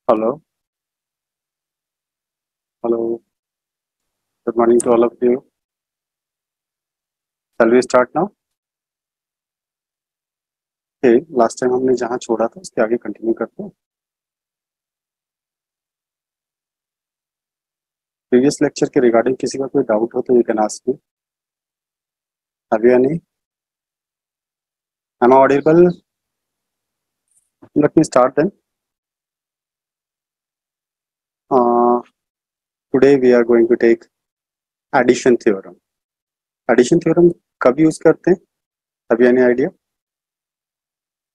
Hello, hello. Good morning to all of you. Shall we start now? Okay, last time हमने जहाँ छोड़ा था उसके आगे कंटिन्यू करते हैं. प्रीवियस लेक्चर के रिगार्डिंग किसी का कोई डाउट हो तो you can ask me. Have you any? Am I audible? Let me start then. Uh, Today we are going to take addition theorem. Addition theorem कब यूज करते हैं? Have you any idea?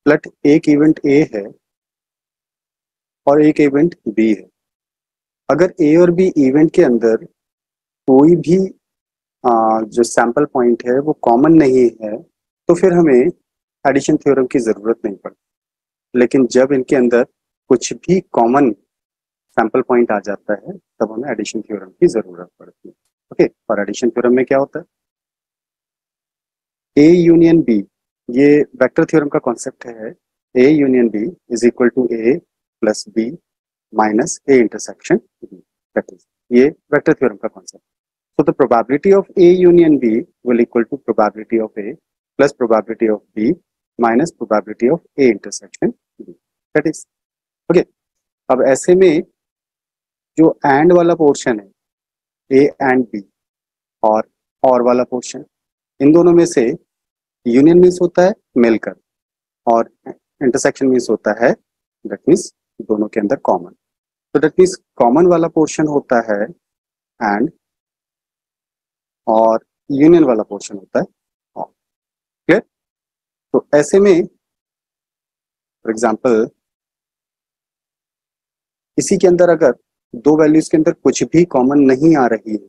Let एक event A है और एक event B है. अगर A और B इवेंट के अंदर कोई भी जो सैंपल पॉइंट है वो कॉमन नहीं है तो फिर हमें एडिशन थ्योरम की जरूरत नहीं पड़ती. लेकिन जब इनके अंदर कुछ भी कॉमन सैंपल पॉइंट आ जाता है तब हमें एडिशन थ्योरम की जरूरत पड़ती है. ओके, और एडिशन थ्योरम में क्या होता है? ए यूनियन बी, ये वेक्टर थ्योरम का कॉन्सेप्ट है. A union B is equal to A plus B minus A intersection B. That is ये वेक्टर थ्योरम का concept. So the probability of A union B will equal to probability of A plus probability of B minus probability of A intersection B. That is okay. अब ऐसे में जो AND वाला portion है A and B और वाला portion, इन दोनों में से यूनियन मीन्स होता है मिलकर और इंटरसेक्शन मीन्स होता है दैट मीन्स दोनों के अंदर कॉमन. तो दैट मीन्स कॉमन वाला पोर्शन होता है AND और यूनियन वाला पोर्शन होता है और. क्लियर? तो ऐसे में फॉर एग्जांपल इसी के अंदर अगर दो वैल्यूज के अंदर कुछ भी कॉमन नहीं आ रही है,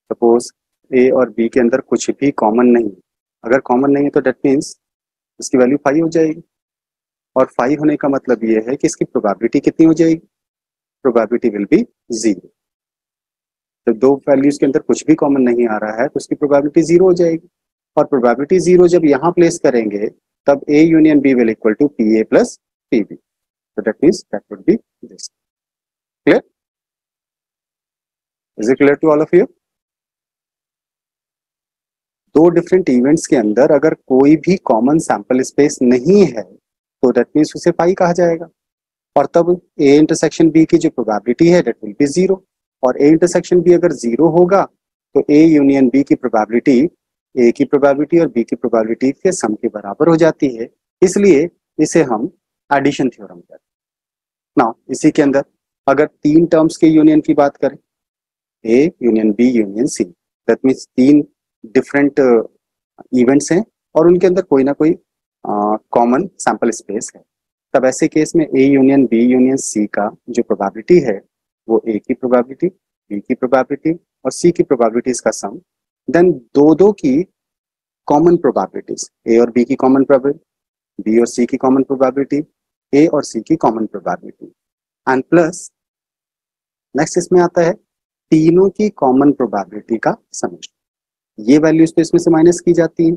सपोज ए और बी के अंदर कुछ भी कॉमन नहीं, अगर कॉमन नहीं है तो दैट मीन्स इसकी वैल्यू 5 हो जाएगी. और 5 होने का मतलब ये है कि इसकी प्रोबेबिलिटी कितनी हो जाएगी? Probability will be 0. तो दो वैल्यूज के अंदर कुछ भी कॉमन नहीं आ रहा है तो उसकी प्रोबेबिलिटी 0 हो जाएगी. और प्रोबेबिलिटी 0 जब यहाँ प्लेस करेंगे तब A union B will equal to P A plus P B. So that means that would be this. Clear? Is it clear to all of you? दो डिफरेंट इवेंट्स के अंदर अगर कोई भी कॉमन सैंपल स्पेस नहीं है तो that means उसे पाई कहा जाएगा. और तब ए इंटरसेक्शन बी की जो प्रोबेबिलिटी है दैट विल बी 0. और ए इंटरसेक्शन बी अगर 0 होगा तो ए यूनियन बी की प्रोबेबिलिटी ए की प्रोबेबिलिटी और बी की प्रोबेबिलिटी के सम के बराबर हो जाती है. इसलिए इसे हम एडिशन थ्योरम कहते हैं. नाउ इसी के अंदर अगर तीन टर्म्स के यूनियन की बात करें, A union B union C, that means तीन डिफरेंट इवेंट्स हैं और उनके अंदर कोई ना कोई कॉमन सैंपल स्पेस है, तब ऐसे केस में A union B union C का जो प्रोबेबिलिटी है वो ए की प्रोबेबिलिटी, बी की प्रोबेबिलिटी और सी की प्रोबेबिलिटीज का सम, देन दो की कॉमन प्रोबेबिलिटीज, ए और बी की कॉमन प्रोबेबिलिटी, बी और सी की कॉमन प्रोबेबिलिटी, ए और सी की common probability, and plus next इसमें आता है तीनों की कॉमन प्रोबेबिलिटी का समेशन. ये वैल्यूज तो इसमें से माइनस की जाती हैं.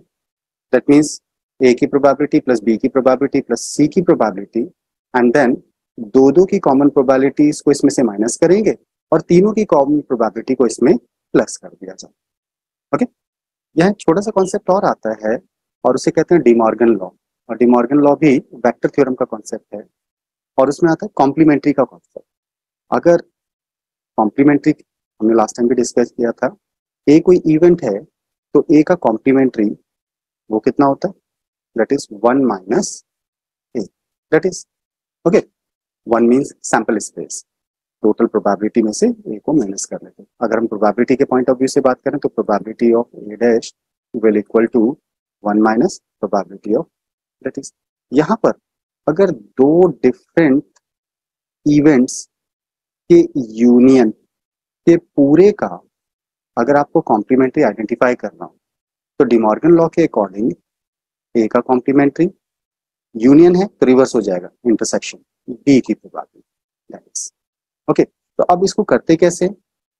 दैट मीन्स ए की प्रोबेबिलिटी प्लस बी की प्रोबेबिलिटी प्लस सी की प्रोबेबिलिटी, एंड देन दो की कॉमन प्रोबेबिलिटीज को इसमें से माइनस करेंगे और तीनों की कॉमन प्रोबेबिलिटी को इसमें प्लस कर दिया जाए. ओके, यह छोटा सा कॉन्सेप्ट और आता है और उसे कहते हैं डिमॉर्गन लॉ. और डिमॉर्गन लॉ भी वेक्टर थ्योरम का कॉन्सेप्ट है और उसमें आता है कॉम्प्लीमेंट्री का कॉन्सेप्ट. अगर कॉम्प्लीमेंट्री हमने लास्ट टाइम भी डिस्कस किया था, ए कोई इवेंट है तो ए का कॉम्प्लीमेंट्री वो कितना होता है? That is 1 minus A. That is okay, 1 means sample space, total probability में से ए को माइनस कर लेते हैं. अगर हम प्रोबेबिलिटी के पॉइंट ऑफ व्यू से बात करें तो probability of A dash will equal to 1 minus probability of, that is यहाँ पर अगर दो डिफरेंट इवेंट्स के यूनियन के पूरे का अगर आपको कॉम्प्लीमेंट्री आइडेंटिफाई करना हो तो डिमॉर्गन लॉ के अकॉर्डिंग ए का कॉम्प्लीमेंट्री यूनियन है तो रिवर्स हो जाएगा इंटरसेक्शन बी की प्रोबेबिलिटी. ओके, तो अब इसको करते कैसे?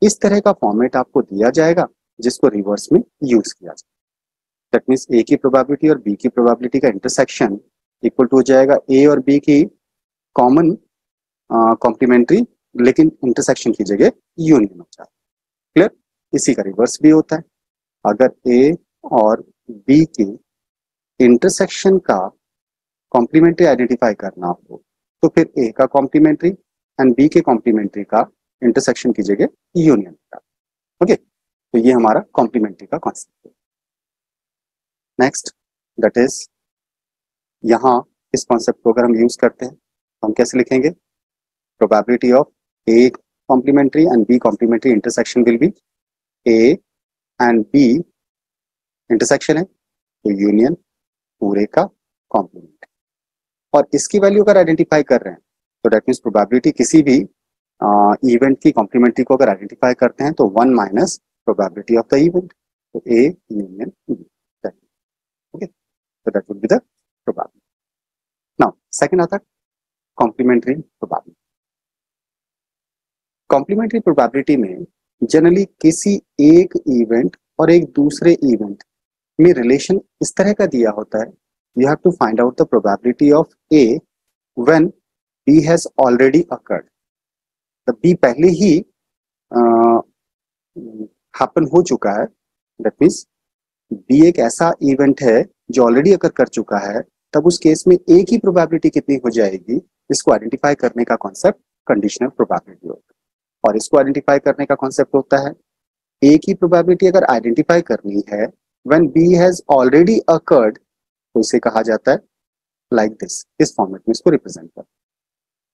इस तरह का फॉर्मेट आपको दिया जाएगा जिसको रिवर्स में यूज किया जाए. दैट मीन्स ए की प्रोबेबिलिटी और बी की प्रोबेबिलिटी का इंटरसेक्शन इक्वल टू हो जाएगा ए और बी की कॉमन कॉम्प्लीमेंट्री लेकिन इंटरसेक्शन की जगह यूनियन हो जाए। क्लियर? इसी का रिवर्स भी होता है। अगर ए और बी के इंटरसेक्शन का कॉम्प्लीमेंट्री आइडेंटिफाई करना हो तो फिर ए का कॉम्प्लीमेंट्री एंड बी के कॉम्प्लीमेंट्री का इंटरसेक्शन की जगह यूनियन का। ओके, तो ये हमारा कॉम्प्लीमेंट्री का कॉन्सेप्ट है। नेक्स्ट दैट इज, यहाँ इस कॉन्सेप्ट को अगर हम यूज करते हैं तो हम कैसे लिखेंगे? Probability of A complementary and B complementary intersection will be A and B intersection है तो यूनियन पूरे का कॉम्प्लीमेंट। और इसकी वैल्यू अगर आइडेंटिफाई कर रहे हैं तो दैट मीन्स प्रोबेबिलिटी किसी भी इवेंट की कॉम्प्लीमेंट्री को अगर आइडेंटिफाई करते हैं तो 1 minus probability of the event, तो A union B. Okay, so that would be the probability. Now, second आता complementary probability. Complementary probability में जनरली किसी एक इवेंट और एक दूसरे इवेंट में रिलेशन इस तरह का दिया होता है, you have to find out the probability of A when B has already occurred. The B पहले ही happen हो चुका है, that means B एक ऐसा इवेंट है जो ऑलरेडी अकर कर चुका है, तब उस केस में ए की प्रोबेबिलिटी कितनी हो जाएगी, इसको आइडेंटिफाई करने का कॉन्सेप्ट कंडीशनल प्रोबेबिलिटी होता है। और इसको आइडेंटिफाई करने का कॉन्सेप्ट होता है ए की प्रोबेबिलिटी अगर आइडेंटिफाई करनी है when B has already occurred तो इसे कहा जाता है लाइक दिस, इस फॉर्मेट में इसको रिप्रेजेंट कर।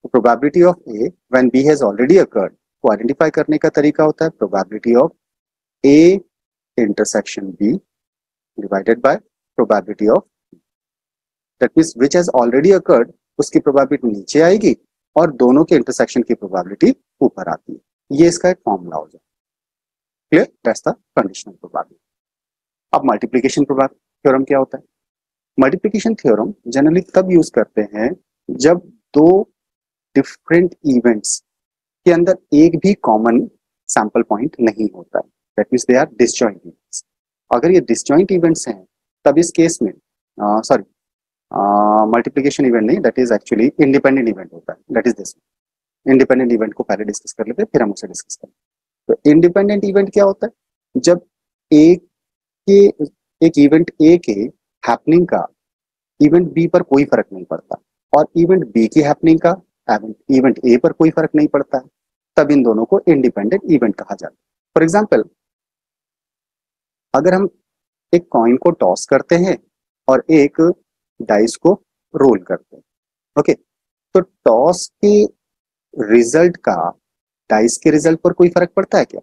Probability of A when B has already occurred को आइडेंटिफाई करने का तरीका होता है probability of A intersection B divided by probability of, that means which has already occurred, उसकी probability नीचे आएगी और दोनों के intersection की probability ऊपर आती है। ये इसका एक फॉर्मूला हो जाए। Clear? That's the conditional probability. अब मल्टीप्लिकेशन थ्योरम क्या होता है? मल्टीप्लिकेशन थ्योरम जनरली तब यूज करते हैं जब दो डिफरेंट इवेंट्स के अंदर एक भी कॉमन सैंपल पॉइंट नहीं होता है, that means they are disjoint events. अगर ये डिसजॉइंट इवेंट्स हैं तब इस केस में मल्टीप्लिकेशन इवेंट नहीं, that is actually independent event होता है। That is this, independent event को पहले डिस्कस कर लेते हैं फिर हम उसे डिस्कस करें। तो इंडिपेंडेंट इवेंट क्या होता है? जब एक इवेंट ए के हैपनिंग का इवेंट बी पर कोई फर्क नहीं पड़ता और इवेंट बी की हैपनिंग का इवेंट ए पर कोई फर्क नहीं पड़ता है, तब इन दोनों को इंडिपेंडेंट इवेंट कहा जाता है। फॉर एग्जाम्पल, अगर हम एक कॉइन को टॉस करते हैं और एक डाइस को रोल करते हैं, ओके, तो टॉस के रिजल्ट का डाइस के रिजल्ट पर कोई फर्क पड़ता है क्या?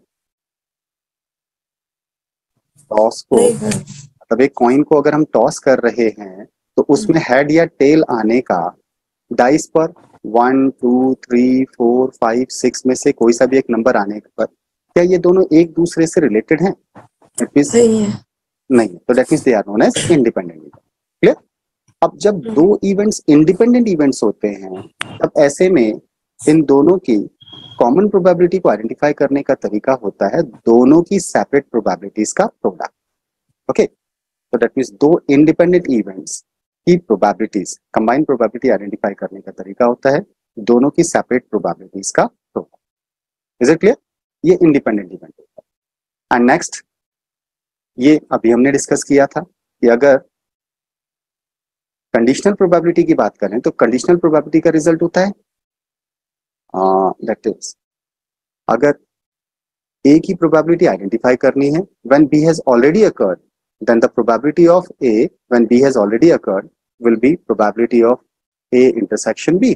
टॉस को, मतलब एक कॉइन को अगर हम टॉस कर रहे हैं तो उसमें हेड या टेल आने का डाइस पर 1 2 3 4 5 6 में से कोई सा भी एक नंबर आने पर क्या ये दोनों एक दूसरे से रिलेटेड हैं? नहीं, तो that means they are known as independent event. Clear? अब जब दो इवेंट्स इंडिपेंडेंट इवेंट्स होते हैं तब ऐसे में इन दोनों की कॉमन प्रोबेबिलिटी को आइडेंटिफाई करने का तरीका होता है दोनों की सेपरेट प्रोबेबिलिटीज का प्रोडक्ट। ओके, तो दैट मींस दो इंडिपेंडेंट इवेंट्स की प्रोबेबिलिटीज, कंबाइंड प्रोबेबिलिटी आइडेंटिफाई करने का तरीका होता है दोनों की सेपरेट प्रोबेबिलिटीज का प्रोडक्ट। Is it clear? ये इंडिपेंडेंट इवेंट होता है। एंड नेक्स्ट, ये अभी हमने डिस्कस किया था कि अगर कंडीशनल प्रोबेबिलिटी की बात करें तो कंडीशनल प्रोबेबिलिटी का रिजल्ट होता है दैट इज, अगर ए की प्रोबेबिलिटी आइडेंटिफाई करनी है when B has already occurred, then the probability of A when B has already occurred will be probability of A intersection B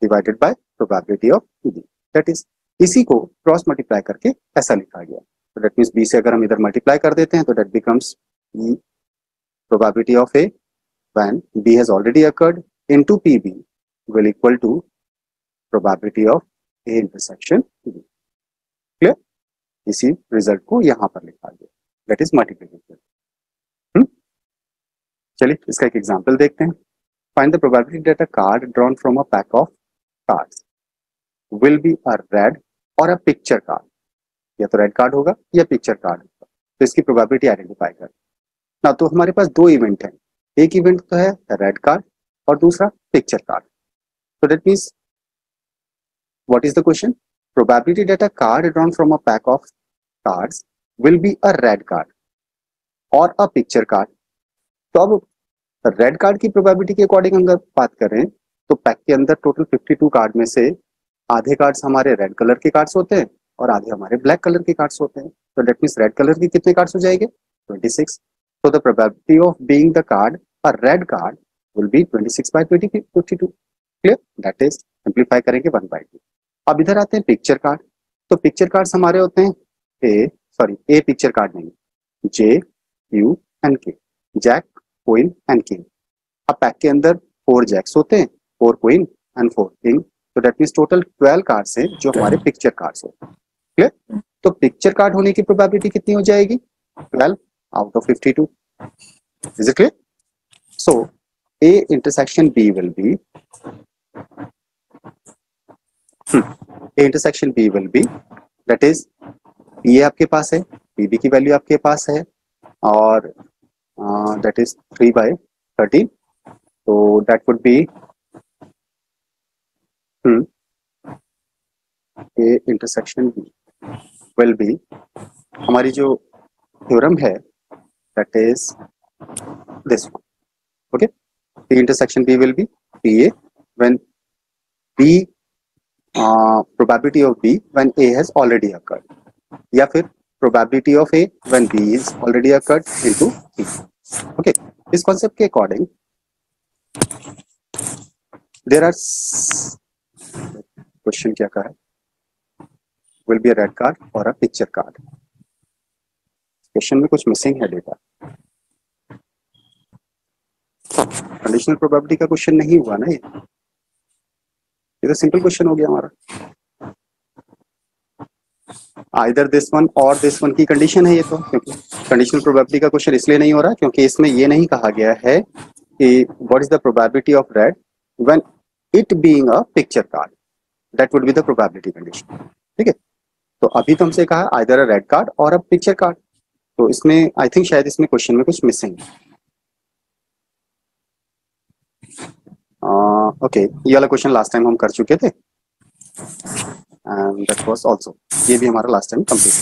divided by probability of B. That is, इसी को cross multiply करके ऐसा लिखा गया। तो that means B से अगर हम इधर मल्टीप्लाई कर देते हैं तो that becomes probability of A when B has already occurred into P B will equal to probability of A intersection B. Clear? इसी रिजल्ट को यहां पर लिखा गया, दैट इज मल्टीप्लिकेशन। चलिए इसका एक एग्जांपल देखते हैं। Find the probability that a card drawn from a pack of cards will be a red और अ पिक्चर कार्ड। या तो रेड कार्ड होगा या पिक्चर कार्ड होगा, तो इसकी प्रोबेबिलिटी आइडेंटिफाई कर ना। तो हमारे पास दो इवेंट हैं, एक इवेंट तो है रेड कार्ड और दूसरा picture card. So that means, what is the question? Probability that a card drawn from a pack of cards will be a red card or a picture card. तो अब red card की probability के according अगर बात करें तो pack के अंदर टोटल 52 कार्ड में से आधे कार्ड्स हमारे रेड कलर के कार्ड्स होते हैं और आधे हमारे ब्लैक कलर के कार्ड्स होते हैं. तो दैट मींस रेड कलर के कितने कार्ड्स हो जाएंगे? 26. So the probability of being the card a red card will be 26 by 52. Clear? That is simplify करेंगे 1/2. अब इधर आते हैं पिक्चर कार्ड. तो पिक्चर कार्ड्स हमारे होते हैं ए पिक्चर कार्ड नहीं, जे यू एंड के, जैक क्वीन एंड किंग. अब पैक के अंदर 4 जैक्स होते हैं, 4 क्वीन एंड 4 किंग. तो दैट मींस टोटल 12 कार्ड्स हैं जो हमारे पिक्चर कार्ड्स होते हैं. क्लियर? तो पिक्चर कार्ड होने की प्रोबेबिलिटी कितनी हो जाएगी? 12 out of 52. Is it clear? So A intersection B will be A intersection B will be, that is ये आपके पास है, PB की वैल्यू आपके पास है और that is 3/13. So that would be A intersection B will be, हमारी जो theorem है that is this one. Okay, the intersection B will be PA when B probability of B when A has already occurred, या फिर probability of A when B is already occurred into P. Okay, इस concept के according there are question क्या कहा है? Will be a red card or a picture card. Question में कुछ missing है डेटा. कंडीशनल प्रोबेबिलिटी का क्वेश्चन नहीं हुआ ना, ये तो सिंपल क्वेश्चन हो गया हमारा. आइदर दिस वन और दिस वन की कंडीशन है ये तो, क्योंकि कंडीशनल प्रोबेबिलिटी का क्वेश्चन इसलिए नहीं हो रहा क्योंकि इसमें ये नहीं कहा गया है कि what is the probability of red when it being a picture card. That would be the probability condition. ठीक है, तो अभी तो हमसे कहा आइदर अ रेड कार्ड और अ पिक्चर कार्ड. तो इसमें आई थिंक शायद इसमें क्वेश्चन में कुछ मिसिंग है. ओके, ये वाला क्वेश्चन लास्ट टाइम हम कर चुके थे एंड दैट वाज आल्सो, ये भी हमारा last time complete.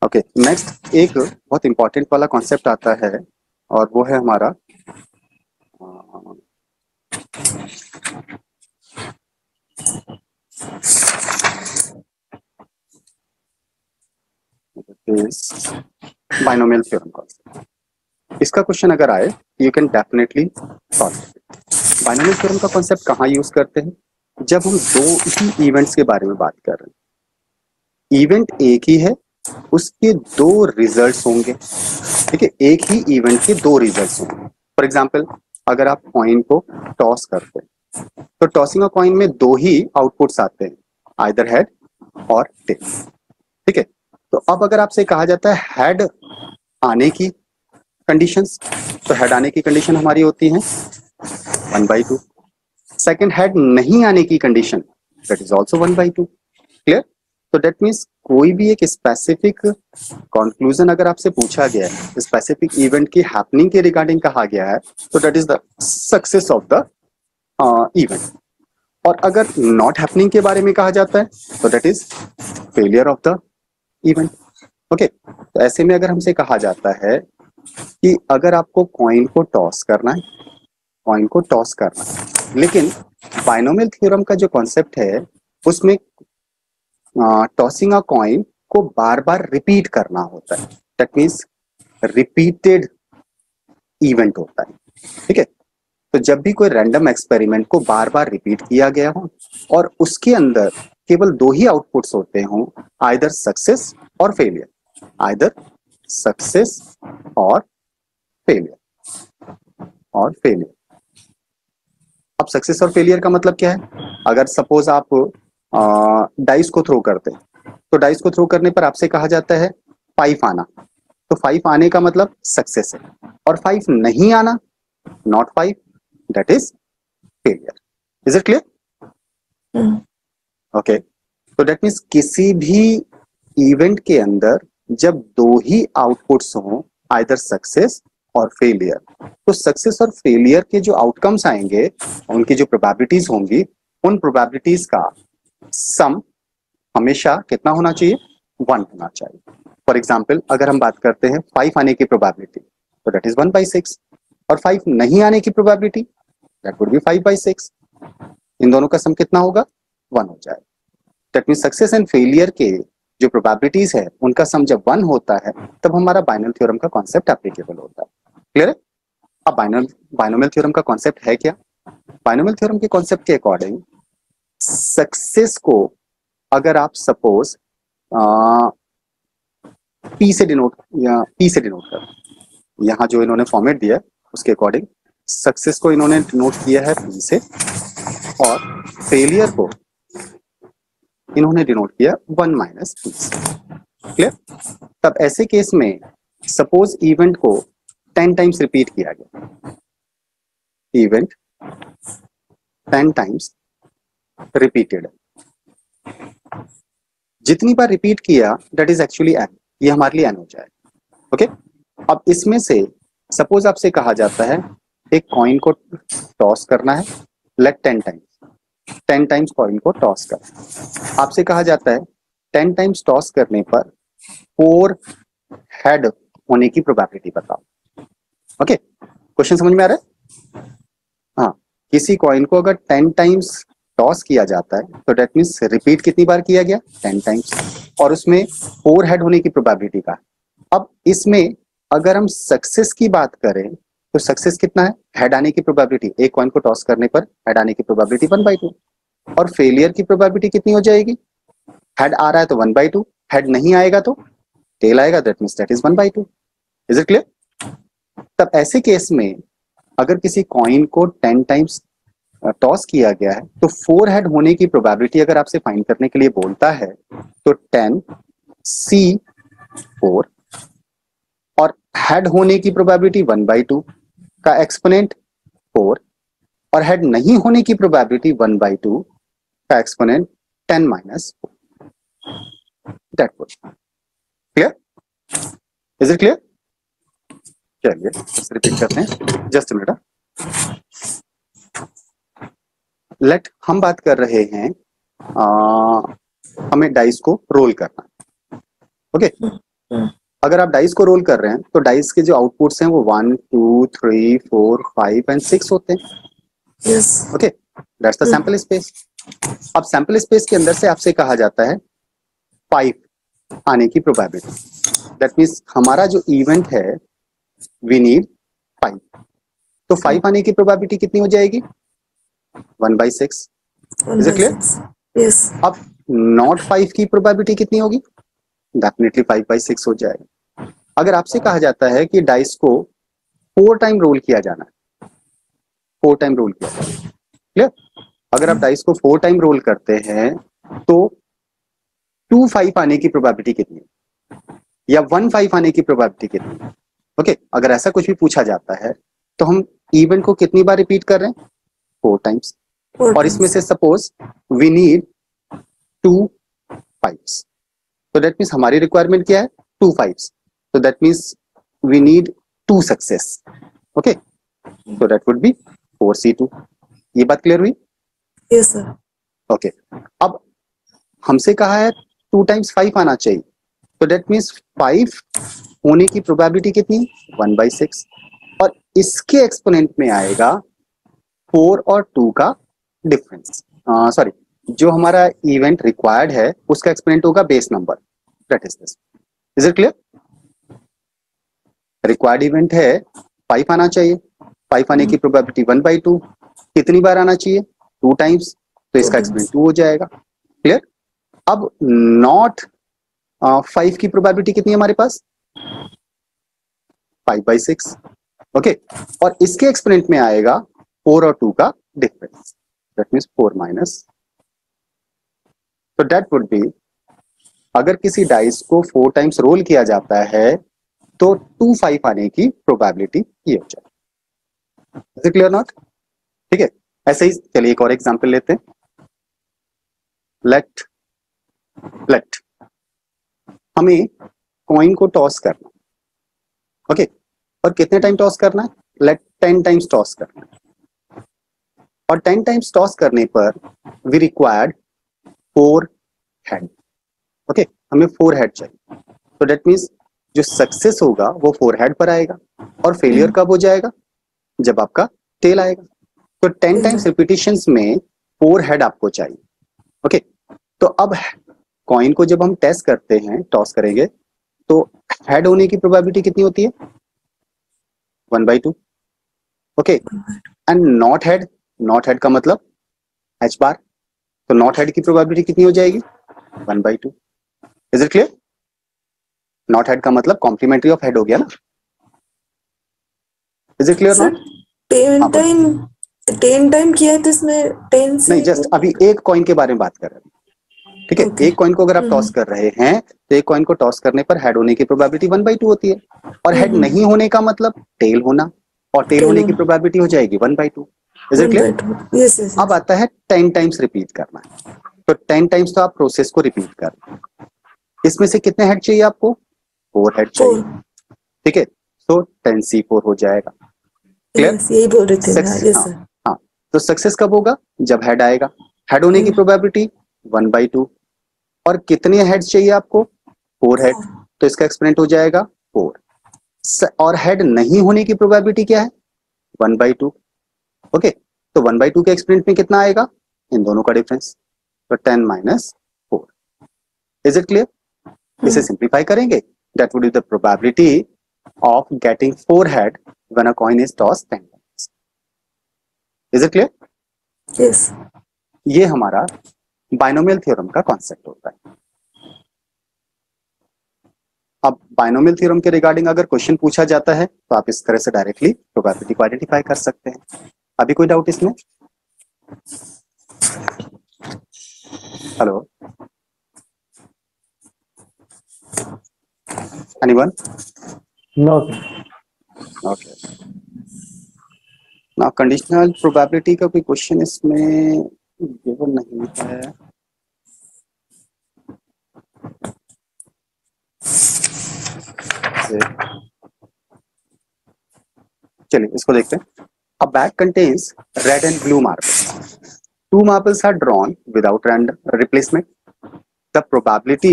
Okay, next एक बहुत इंपॉर्टेंट वाला कॉन्सेप्ट आता है और वो है हमारा बाइनोमियल थ्योरम कॉन्सेप्ट. इसका क्वेश्चन अगर आए you can definitely solve. Binomial theorem का कॉन्सेप्ट कहाँ यूज करते हैं? जब हम दो ही इवेंट्स के बारे में बात कर रहे हैं. इवेंट एक ही है, उसके 2 रिजल्ट्स होंगे. ठीक है, एक ही इवेंट के 2 रिजल्ट्स होंगे. फॉर एग्जांपल अगर आप कॉइन को टॉस करते हैं तो टॉसिंग ऑफ कॉइन में 2 ही आउटपुट्स आते हैं, आइदर हेड और टेल. ठीक है, तो अब अगर आपसे कहा जाता है हेड आने की कंडीशंस, तो हेड आने की कंडीशन हमारी होती है 1/2. सेकंड हेड नहीं आने की condition that is also 1/2. Clear? तो दैट मींस कोई भी एक स्पेसिफिक कंक्लूजन अगर आपसे पूछा गया है, स्पेसिफिक इवेंट की हैपनिंग के रिगार्डिंग कहा गया है, तो that is the success of the event. और अगर नॉट हैपनिंग के बारे में कहा जाता है तो that is failure of the event. Okay, तो ऐसे में अगर हमसे कहा जाता है कि अगर आपको कॉइन को टॉस करना है, कॉइन को टॉस करना है, लेकिन बाइनोमियल थ्योरम का जो कॉन्सेप्ट है उसमें टॉसिंग अ कॉइन को बार बार रिपीट करना होता है. दैट मींस रिपीटेड इवेंट होता है. ठीक है, तो जब भी कोई रैंडम एक्सपेरिमेंट को बार बार रिपीट किया गया हो और उसके अंदर केवल 2 ही आउटपुट्स होते हों, आइदर सक्सेस और फेलियर, आइदर सक्सेस और फेलियर. अब सक्सेस और फेलियर का मतलब क्या है? अगर सपोज आप डाइस को थ्रो करते हैं तो डाइस को थ्रो करने पर आपसे कहा जाता है 5 आना, तो 5 आने का मतलब सक्सेस है, और 5 नहीं आना, not 5, that is failure. Is it clear? Okay, तो दैट मीन्स किसी भी इवेंट के अंदर जब 2 ही आउटपुट्स हों, आइदर सक्सेस और फेलियर। तो सक्सेस और फेलियर के जो आउटकम्स आएंगे, उनकी जो प्रोबेबिलिटीज होंगी, उन प्रोबेबिलिटीज का सम हमेशा कितना होना चाहिए? 1 होना चाहिए। फॉर एग्जाम्पल अगर हम बात करते हैं 5 आने की प्रोबेबिलिटी, तो दैट इज 1/6, और 5 नहीं आने की प्रोबेबिलिटी, दैट वुड बी 5/6। इन दोनों का सम कितना होगा? 1 हो जाएगा। That mean success and failure के जो प्रोबेबिलिटीज है उनका सम जब 1 होता है तब हमारा बाइनल थ्योरम का कॉन्सेप्ट एप्लीकेबल होता है। क्लियर है? अब बाइनोमियल थ्योरम का कॉन्सेप्ट है क्या? बाइनोमियल थ्योरम के कॉन्सेप्ट के अकॉर्डिंग सक्सेस को अगर आप सपोज पी से डिनोट कर, यहाँ जो इन्होंने फॉर्मेट दिया है उसके अकॉर्डिंग सक्सेस को इन्होंने डिनोट किया है पी से, और फेलियर को इन्होंने डिनोट किया 1 माइनस पी से। क्लियर? तब ऐसे केस में सपोज इवेंट को 10 टाइम्स रिपीट किया गया, इवेंट 10 टाइम्स रिपीटेड, जितनी बार रिपीट किया दैट इज एक्चुअली एन, ये हमारे लिए एन हो जाए। ओके, अब इसमें से सपोज आपसे कहा जाता है एक कॉइन को टॉस करना है, लेट 10 टाइम्स कॉइन को टॉस कर। आपसे कहा जाता है 10 टाइम्स टॉस करने पर 4 हेड होने की प्रोबेबिलिटी बताओ। ओके, क्वेश्चन समझ में आ रहा है? हाँ, किसी कॉइन को अगर 10 टाइम्स टॉस किया जाता है तो दैट मीन्स रिपीट कितनी बार किया गया? 10 टाइम्स, और उसमें 4 हेड होने की प्रोबेबिलिटी का। अब इसमें अगर हम सक्सेस की बात करें तो सक्सेस कितना है? हेड आने की प्रोबेबिलिटी, एक कॉइन को टॉस करने पर हेड आने की प्रोबेबिलिटी 1/2, और फेलियर की प्रोबेबिलिटी कितनी हो जाएगी? हेड आ रहा है तो 1/2, हेड नहीं आएगा तो टेल आएगा, that means that is 1/2। Is it clear? तब ऐसे केस में अगर किसी कॉइन को 10 टाइम्स टॉस किया गया है तो 4 हेड होने की प्रोबेबिलिटी अगर आपसे फाइंड करने के लिए बोलता है तो 10 C4, और हेड होने की प्रोबेबिलिटी 1/2 का एक्सपोनेंट 4, और हेड नहीं होने की प्रोबेबिलिटी 1/2 का exponent 10 minus 4। That would clear? Is it clear? चलिए रिपीट करते हैं, जस्ट मिनट। लेट हम बात कर रहे हैं हमें डाइस को रोल करना। ओके, अगर आप डाइस को रोल कर रहे हैं तो डाइस के जो आउटपुट्स हैं वो 1 2 3 4 5 एंड 6 होते हैं। Okay, that's the sample space. अब सैंपल स्पेस के अंदर से आपसे कहा जाता है 5 आने की प्रोबेबिलिटी, दैट मीन्स हमारा जो इवेंट है वी नीड 5, तो 5 आने की प्रोबेबिलिटी कितनी हो जाएगी? 1/6। Is it clear? यस। अब नॉट 5 की प्रोबेबिलिटी कितनी होगी? डेफिनेटली 5/6 हो जाएगा। अगर आपसे कहा जाता है कि डाइस को 4 टाइम रोल किया जाना है, 4 टाइम रोल किया जाना है, क्लियर? अगर आप डाइस को 4 टाइम रोल करते हैं तो 2 5 आने की प्रोबेबिलिटी कितनी है, या 1 5 आने की प्रोबेबिलिटी कितनी है? ओके, अगर ऐसा कुछ भी पूछा जाता है तो हम इवेंट को कितनी बार रिपीट कर रहे हैं? 4 टाइम्स, और इसमें से सपोज वी नीड 2 5, तो दैट मीन्स हमारी रिक्वायरमेंट क्या है? 2 5, तो that means we need 2 success. Okay, तो दैट वुड बी 4C2। ये बात क्लियर हुई? Yes sir. ओके, अब हमसे कहा है 2 टाइम्स 5 आना चाहिए, तो दैट मीन्स 5 होने की प्रोबेबिलिटी कितनी? 1/6, और इसके एक्सपोनेंट में आएगा 4 और 2 का डिफरेंस। सॉरी, जो हमारा इवेंट रिक्वायर्ड है उसका एक्सपोनेंट होगा base number, that is this. Is it clear? Required event है 5 आना चाहिए, 5 आने की प्रोबेबिलिटी 1/2, कितनी बार आना चाहिए? 2 टाइम्स, तो इसका एक्सपोनेंट 2 हो जाएगा। क्लियर? अब नॉट 5 की प्रोबेबिलिटी कितनी है हमारे पास? 5/6। ओके, और इसके एक्सपोनेंट में आएगा 4 और 2 का डिफरेंस, दैट मीन्स 4 माइनस। तो दैट वुड बी, अगर किसी डाइस को 4 टाइम्स रोल किया जाता है तो 2 5 आने की प्रोबेबिलिटी ये हो जाए। Is it clear not? ठीक है, ऐसे ही चलिए एक और एग्जांपल लेते हैं। लेट हमें कॉइन को टॉस करना। ओके, और कितने टाइम टॉस करना है, लेट 10 टाइम्स टॉस करना है, और 10 टाइम्स टॉस करने पर वी रिक्वायर्ड 4 हेड। ओके, हमें 4 हेड चाहिए, तो दैट मीन्स जो सक्सेस होगा वो 4 हेड पर आएगा, और फेलियर कब हो जाएगा, जब आपका टेल आएगा। तो 10 टाइम्स रिपीटिशंस में 4 हेड आपको चाहिए। ओके, तो अब कॉइन को जब हम टेस्ट करते हैं, टॉस करेंगे, तो हेड होने की प्रोबेबिलिटी कितनी होती है, 1/2। Okay, and not head, not head का मतलब एच बार, तो नॉट हेड की प्रोबेबिलिटी कितनी हो जाएगी, 1/2। Is it clear? Not head का मतलब कॉम्प्लीमेंट्री ऑफ हेड हो गया ना। Is it clear not? 10 time किया है तो इसमें 10 से नहीं, जस्ट अभी एक कॉइन के बारे में बात कर रहे हैं, ठीक है। Okay. एक कॉइन को अगर आप टॉस कर रहे हैं, तो एक कॉइन को टॉस करने पर हेड होने की प्रोबेबिलिटी 1/2 होती है, और हेड नहीं होने का मतलब टेल होना, और टेल होने की प्रोबेबिलिटी हो जाएगी 1/2। Is it clear? यस। अब आता है 10 टाइम्स रिपीट करना है, तो 10 टाइम्स तो आप प्रोसेस को रिपीट कर, इसमें से कितने हेड चाहिए आपको, 4 हेड चाहिए, ठीक है। तो 10C4 हो जाएगा। क्लियर? यही बोल रहे थे। Yes sir. हाँ, तो सक्सेस कब होगा, जब हेड आएगा। हेड होने की प्रोबेबिलिटी 1/2, और कितने हेड्स चाहिए आपको, 4 हेड, तो इसका एक्सपोनेंट हो जाएगा 4। और हेड नहीं होने की प्रोबेबिलिटी क्या है, 1/2। ओके, तो 1/2 के एक्सपोनेंट में कितना आएगा, इन दोनों का डिफरेंस, तो 10 - 4। Is it clear? इसे सिंप्लीफाई करेंगे, that would be the probability of getting 4 head when a coin is tossed 10 times. Is it clear? Yes. ये हमारा बाइनोमियल थ्योरम का कॉन्सेप्ट होता है। अब बाइनोमियल थ्योरम के रिगार्डिंग अगर क्वेश्चन पूछा जाता है, तो आप इस तरह से डायरेक्टली प्रोबेबिलिटी को आइडेंटिफाई कर सकते हैं। अभी कोई डाउट इसमें? Hello, anyone? नो। ओके, ना कंडीशनल प्रोबेबिलिटी का कोई क्वेश्चन इसमें गिवन नहीं है। चलिए इसको देखते हैं। A bag contains red and blue marbles. 2 marbles are drawn without random replacement. The probability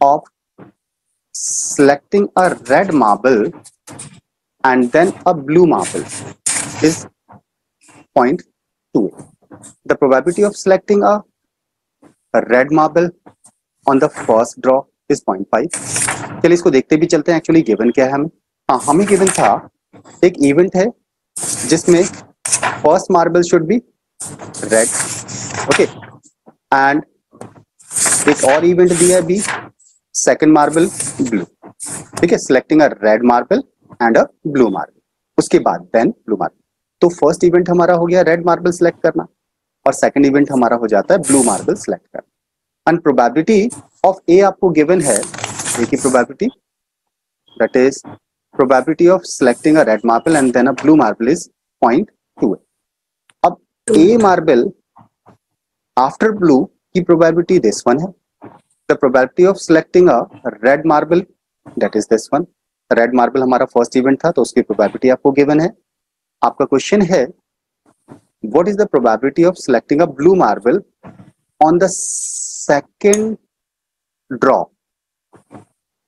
of selecting a red marble and then a blue marble is 0.2. The probability of selecting a red marble on the first draw is 0.5. चलिए इसको देखते भी चलते हैं, actually given क्या है हमें। हाँ, हमें गिवन था एक इवेंट है जिसमें first marble should be red, okay, and एक और इवेंट दिया है बी, सेकंड मार्बल ब्लू, ठीक है, selecting a red marble and a blue marble, उसके बाद देन ब्लू मार्बल। तो फर्स्ट इवेंट हमारा हो गया रेड मार्बल सिलेक्ट करना, और सेकंड इवेंट हमारा हो जाता है ब्लू मार्बल सिलेक्ट करना। एंड प्रोबेबिलिटी ऑफ ए आपको गिवन है, ए की probability that is probability of selecting a red marble and then a blue marble is 0.2. अब A marble after blue की probability this one है, the probability of selecting a red marble that is this one. red marble हमारा first event था, तो उसकी probability आपको given है। आपका क्वेश्चन है what is the probability of selecting a blue marble on the second draw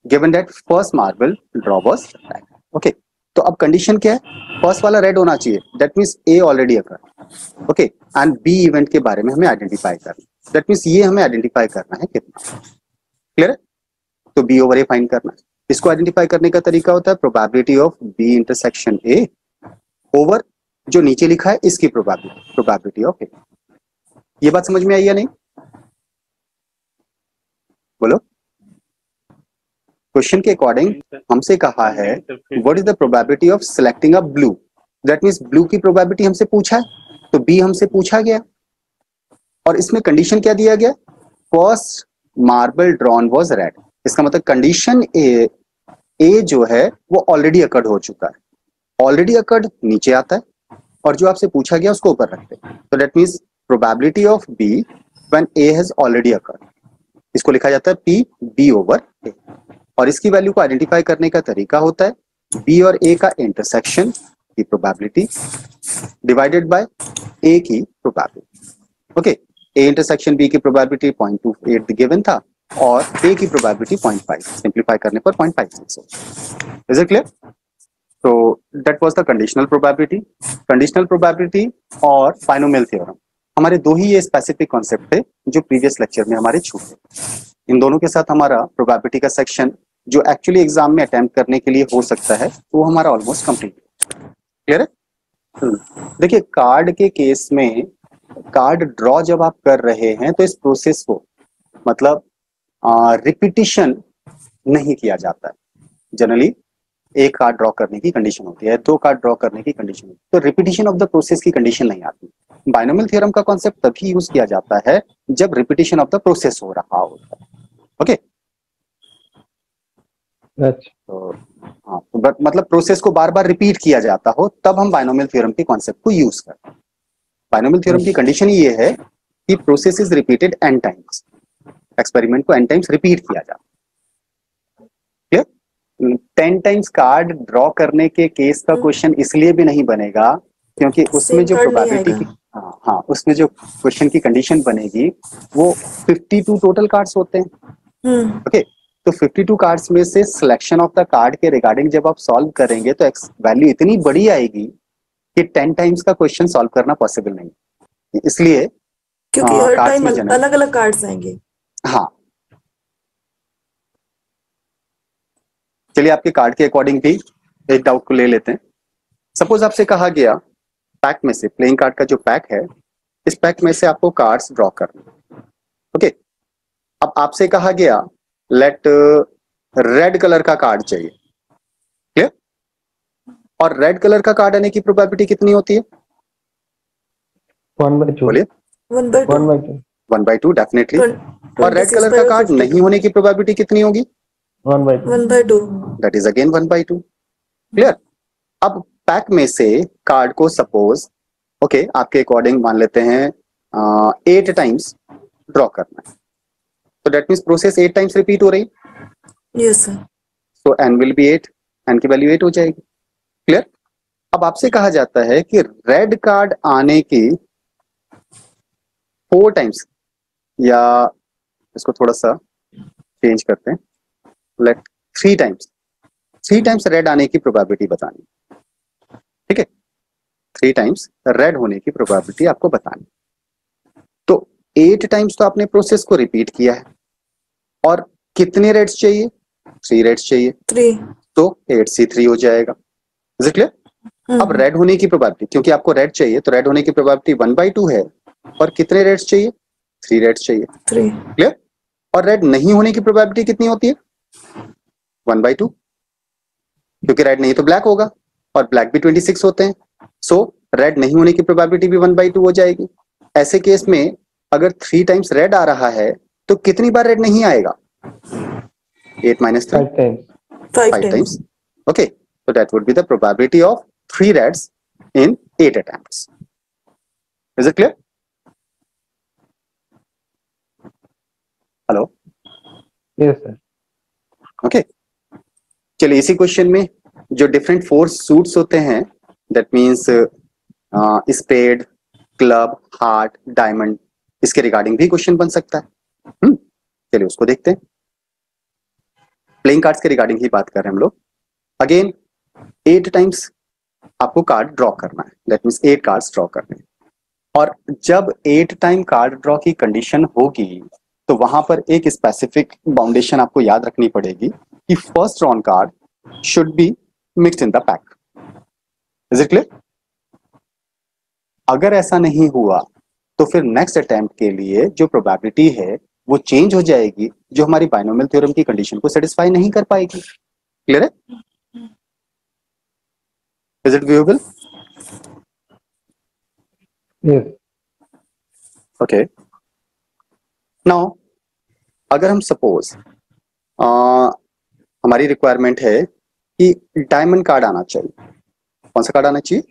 given that first marble draw was red. Okay, तो अब कंडीशन क्या है, फर्स्ट वाला रेड होना चाहिए, that means A already occur, okay, and B event के बारे में हमें आइडेंटिफाई करना, दैट मींस ये हमें आइडेंटिफाई करना है कितना। क्लियर है? तो बी ओवर ए फाइंड करना है। इसको आइडेंटिफाई करने का तरीका होता है probability of B intersection A over जो नीचे लिखा है इसकी प्रोबेबिलिटी ऑफ ए। ये बात समझ में आई या नहीं, बोलो। क्वेश्चन के अकॉर्डिंग हमसे कहा है what is the probability of selecting a blue, that means blue की प्रोबेबिलिटी हमसे पूछा है, तो बी हमसे पूछा गया, और इसमें कंडीशन क्या दिया गया, first marble drawn was red. इसका मतलब कंडीशन ए जो है वो ऑलरेडी अकर्ड हो चुका है, ऑलरेडी अकर्ड नीचे आता है, और जो आपसे पूछा गया उसको ऊपर रखते हैं, तो that means probability of B when A has already occurred, इसको लिखा जाता है पी बी ओवर ए। और इसकी वैल्यू को आइडेंटिफाई करने का तरीका होता है बी और ए का इंटरसेक्शन की प्रोबेबिलिटी डिवाइडेड बाय ए की probability. Okay, A intersection B की प्रोबेबिलिटी 0.28 गिवन था और ए की प्रोबेबिलिटी 0.5, सिंप्लीफाई करने पर 0.56 हो। Is it clear? तो that was the conditional probability. Conditional probability और बाइनोमियल थ्योरम हमारे दो ही ये स्पेसिफिक कॉन्सेप्ट थे जो प्रीवियस लेक्चर में हमारे छूटे। इन दोनों के साथ हमारा प्रोबेबिलिटी का सेक्शन जो एक्चुअली एग्जाम में अटेम्प्ट करने के लिए हो सकता है वो हमारा ऑलमोस्ट कंप्लीट। क्लियर है? देखिए, कार्ड के केस में कार्ड ड्रॉ जब आप कर रहे हैं तो इस प्रोसेस को मतलब रिपीटिशन नहीं किया जाता है। जनरली एक कार्ड ड्रॉ करने की कंडीशन होती है, दो कार्ड ड्रॉ करने की कंडीशन होती है, तो रिपीटिशन ऑफ द प्रोसेस की कंडीशन नहीं आती। बाइनोमियल थ्योरम का कॉन्सेप्ट तभी यूज किया जाता है जब रिपीटिशन ऑफ द प्रोसेस हो रहा होता है। ओके, तो हाँ, बट मतलब प्रोसेस को बार बार रिपीट किया जाता हो तब हम बाइनोमियल थ्योरम के कॉन्सेप्ट को यूज करते हैं। बाइनोमियल थ्योरम की कंडीशन ये है कि process is repeated n times, experiment को n टाइम्स रिपीट किया जाता है। 10 टाइम्स कार्ड ड्रॉ करने के केस का क्वेश्चन इसलिए भी नहीं बनेगा क्योंकि उसमें सेम जो कार्ड नहीं प्रोबेबिलिटी की आएगा। हाँ, उसमें जो क्वेश्चन की कंडीशन बनेगी वो 52 टोटल कार्ड्स होते हैं। ओके, तो 52 कार्ड्स में से सिलेक्शन ऑफ द कार्ड के रिगार्डिंग जब आप सॉल्व करेंगे तो वैल्यू इतनी बड़ी आएगी कि 10 टाइम्स का क्वेश्चन सॉल्व करना पॉसिबल नहीं। इसलिए क्योंकि हर कार्ड्स टाइम में जनरल अलग अलग कार्ड्स आएंगे। हाँ, चलिए आपके कार्ड के अकॉर्डिंग भी एक डाउट को ले लेते हैं। सपोज आपसे कहा गया पैक में से, प्लेइंग कार्ड का जो पैक है, इस पैक में से आपको कार्ड्स ड्रॉ करने। ओके, अब आपसे कहा गया लेट रेड कलर का कार्ड चाहिए। क्लियर? और रेड कलर का कार्ड आने की प्रोबेबिलिटी कितनी होती है? 1/2 बोलिए। 1/2 1/2 डेफिनेटली। और रेड 26 कलर का कार्ड 52 नहीं होने की प्रोबेबिलिटी कितनी होगी? 1/2 दैट इज अगेन 1/2। क्लियर? अब पैक में से कार्ड को सपोज ओके आपके अकॉर्डिंग मान लेते हैं 8 टाइम्स ड्रॉ करना है, तो that means process 8 times repeat हो रही, yes sir. So n will be 8, n की वैल्यू 8 हो जाएगी। क्लियर? अब आपसे कहा जाता है कि रेड कार्ड आने की 4 टाइम्स, या इसको थोड़ा सा चेंज करते हैं, लेट 3 टाइम्स रेड आने की प्रोबेबिलिटी बतानी। ठीक है, 3 टाइम्स रेड होने की प्रोबेबिलिटी आपको बतानी। तो 8 टाइम्स तो आपने प्रोसेस को रिपीट किया है और कितने रेड्स चाहिए? 3 रेड्स चाहिए, 3 तो 8C3 हो जाएगा। Is it clear? अब रेड होने की प्रोबेबिलिटी, क्योंकि आपको रेड चाहिए तो रेड होने की प्रोबेबिलिटी 1/2 है और कितने रेड्स चाहिए? 3 रेड्स चाहिए। 3 क्लियर? और रेड नहीं होने की प्रोबेबिलिटी कितनी होती है? 1/2, क्योंकि रेड नहीं तो ब्लैक होगा और ब्लैक भी 26 होते हैं, सो रेड नहीं होने की प्रोबेबिलिटी भी 1/2 हो जाएगी। ऐसे केस में अगर 3 टाइम्स रेड आ रहा है तो कितनी बार रेड नहीं आएगा? 8 - 3 5 times. Okay, so that would be the probability of 3 reds in 8 attempts. Is it clear? Hello? Yes sir. Okay. चलिए इसी क्वेश्चन में जो डिफरेंट फोर्स सूट्स होते हैं, that means spade, club, heart, diamond, इसके रिगार्डिंग भी क्वेश्चन बन सकता है। चलिए उसको देखते हैं। प्लेइंग कार्ड्स के रिगार्डिंग ही बात कर रहे हैं हम लोग। अगेन 8 टाइम्स आपको कार्ड ड्रॉ करना है, दैट मीन्स 8 कार्ड्स ड्रॉ करने हैं। और जब 8 टाइम कार्ड ड्रॉ की कंडीशन होगी तो वहां पर एक स्पेसिफिक बाउंडेशन आपको याद रखनी पड़ेगी कि first drawn card should be mixed in the pack. Is it clear? अगर ऐसा नहीं हुआ तो फिर नेक्स्ट अटेम्प्ट के लिए जो प्रोबेबिलिटी है वो चेंज हो जाएगी, जो हमारी बाइनोमियल थ्योरम की कंडीशन को सेटिस्फाई नहीं कर पाएगी। क्लियर है? Is it viewable? Yes. Okay, now अगर हम सपोज हमारी रिक्वायरमेंट है कि डायमंड कार्ड आना चाहिए। कौन सा कार्ड आना चाहिए?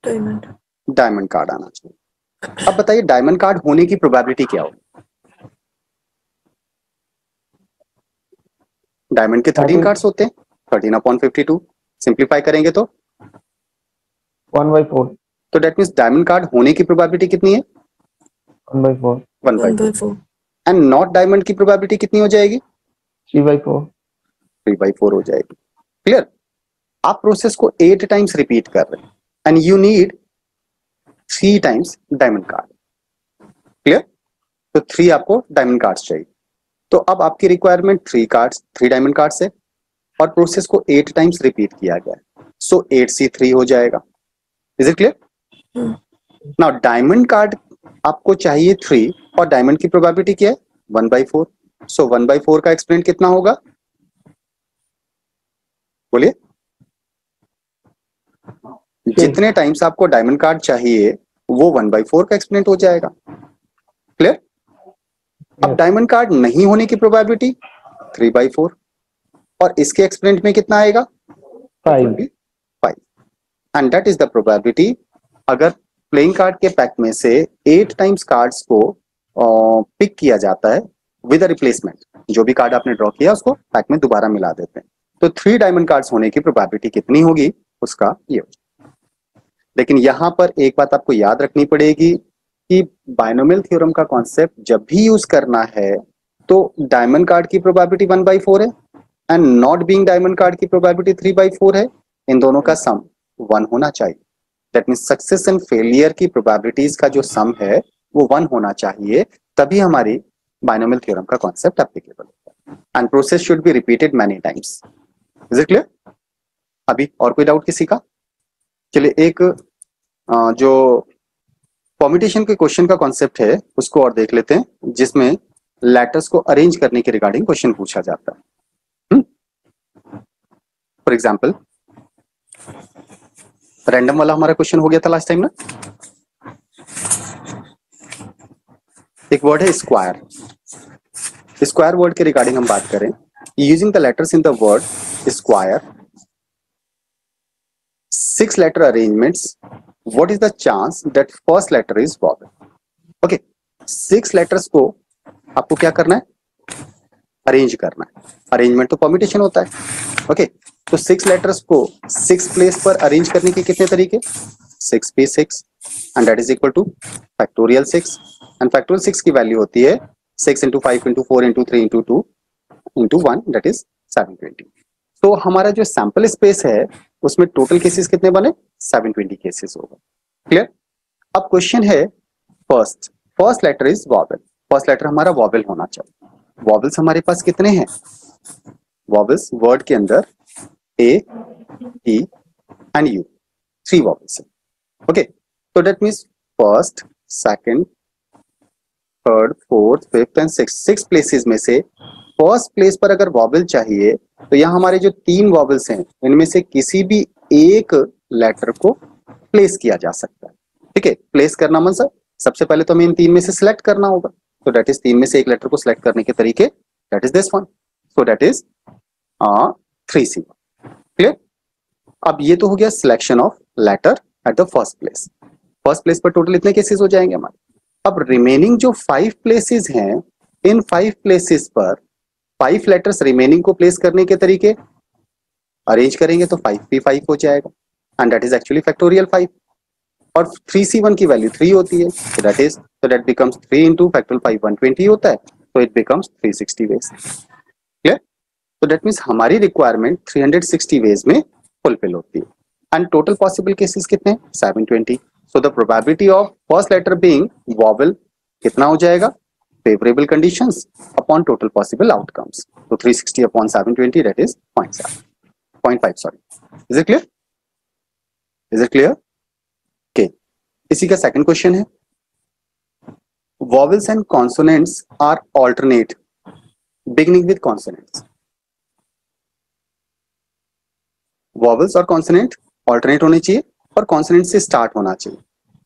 डायमंड। डायमंड कार्ड आना चाहिए। अब बताइए डायमंड कार्ड होने की प्रोबेबिलिटी क्या होगी? डायमंड के 13 कार्ड्स होते हैं, 13/52। सिंप्लीफाई करेंगे तो 1/4, तो डेट मीन्स डायमंड कार्ड होने की प्रोबेबिलिटी कितनी है? 1/4, 1/4। एंड नॉट डायमंड की प्रोबेबिलिटी कितनी हो जाएगी? 3/4, 3/4 हो जाएगी। क्लियर? आप प्रोसेस को 8 टाइम्स रिपीट कर रहे हैं and you need 3 times diamond card. Clear? तो 3 आपको डायमंड कार्ड्स चाहिए। तो अब आपकी रिक्वायरमेंट 3 डायमंड कार्ड्स है और प्रोसेस को 8 टाइम्स रिपीट किया गया है, सो 8C3 हो जाएगा। Is it clear? Now diamond card आपको चाहिए 3 और डायमंड की प्रोबेबिलिटी क्या है? 1/4। सो 1/4 का एक्सपेरेंट कितना होगा? बोलिए। जितने टाइम्स आपको डायमंड कार्ड चाहिए वो 1/4 का एक्सपेरेंट हो जाएगा। क्लियर? अब डायमंड कार्ड नहीं होने की प्रोबेबिलिटी 3/4 और इसके एक्सपेरेंट में कितना आएगा? 5. And that is the probability अगर प्लेइंग कार्ड के पैक में से 8 टाइम्स कार्ड्स को पिक किया जाता है विद अ रिप्लेसमेंट। जो भी कार्ड आपने ड्रॉ किया उसको पैक में दोबारा मिला देते हैं, तो 3 डायमंड कार्ड्स होने की प्रोबेबिलिटी कितनी होगी उसका ये हो। लेकिन यहां पर एक बात आपको याद रखनी पड़ेगी कि बायनोमियल थ्योरम का कॉन्सेप्ट जब भी यूज करना है तो डायमंड कार्ड की प्रोबेबिलिटी 1/4 है and not being diamond card की प्रोबेबिलिटी 3/4 है। इन दोनों का सम 1 होना चाहिए। That means success and failure की प्रोबेबिलिटीज का जो सम है वो 1 होना चाहिए, तभी हमारी बायनोमियल थ्योरम का कॉन्सेप्ट एप्लीकेबल होता है and process should be repeated many times. Is it clear? अभी और कोई डाउट किसी का? चलिए एक जो परम्यूटेशन के क्वेश्चन का कॉन्सेप्ट है उसको और देख लेते हैं, जिसमें लेटर्स को अरेंज करने के रिगार्डिंग क्वेश्चन पूछा जाता है। फॉर एग्जाम्पल रैंडम वाला हमारा क्वेश्चन हो गया था लास्ट टाइम ना। एक वर्ड है स्क्वायर। स्क्वायर वर्ड के रिगार्डिंग हम बात करें, using the letters in the word square 6 letter arrangements, what is the chance that first letter is vowel? Okay, 6 letters को आपको क्या करना है? अरेंज करना है। अरेंजमेंट तो परम्यूटेशन होता है। ओके, तो 6 लेटर्स को 6 प्लेस पर अरेंज करने के कितने तरीके? 6p6 and that is equal two factorial 6 and factorial 6 की वैल्यू होती है 6 into 5 into 4 into 3 into 2 into 1 that is 720। तो हमारा जो सैंपल स्पेस है उसमें टोटल केसेस कितने बने? 720 केसेस होगा। क्लियर? अब क्वेश्चन है first letter is vowel. First letter हमारा वॉवेल होना चाहिए। वॉवेल्स हमारे पास कितने हैं? वॉवेल्स वर्ड के अंदर ए, ई एंड यू 3 वॉवेल्स है। ओके, तो that means first, second, third, fourth, fifth and six places में से फर्स्ट प्लेस पर अगर वॉवेल चाहिए तो यहाँ हमारे जो 3 वॉवेल्स हैं इनमें से किसी भी एक लेटर को प्लेस किया जा सकता है। ठीक है, प्लेस करना मतलब सबसे पहले तो हमें इन 3 में से सिलेक्ट करना होगा, तो दैट इज 3 में से एक लेटर को सिलेक्ट करने के तरीके that is this one, so that is 3C। Clear? अब ये तो हो गया selection of letter at the first place. First place पर टोटल इतने केसेस हो जाएंगे हमारे। अब रिमेनिंग जो 5 प्लेसेस हैं, इन 5 प्लेसेस पर 5 लेटर्स रिमेनिंग को प्लेस करने के तरीके अरेंज करेंगे तो 5p5 हो जाएगा and that is actually factorial 5 और 3C1 की वैल्यू 3 होती है, so that becomes 3 into factorial 5 120 होता है, so it becomes 360 ways। Clear? तो दैट मींस हमारी रिक्वायरमेंट 360 वेज में फुलफिल होती है एंड टोटल पॉसिबल केसेस कितने? 720। So the probability of first letter being vowel कितना हो जाएगा? Favourable conditions upon total possible outcomes, तो 360 upon 720 that is 0.5 sorry. Is it clear? Is it clear? Okay, इसी का सेकंड क्वेश्चन है vowels and consonants are alternate beginning with consonants. Vowels और consonant alternate होने चाहिए और कॉन्सोनेंट से start होना चाहिए।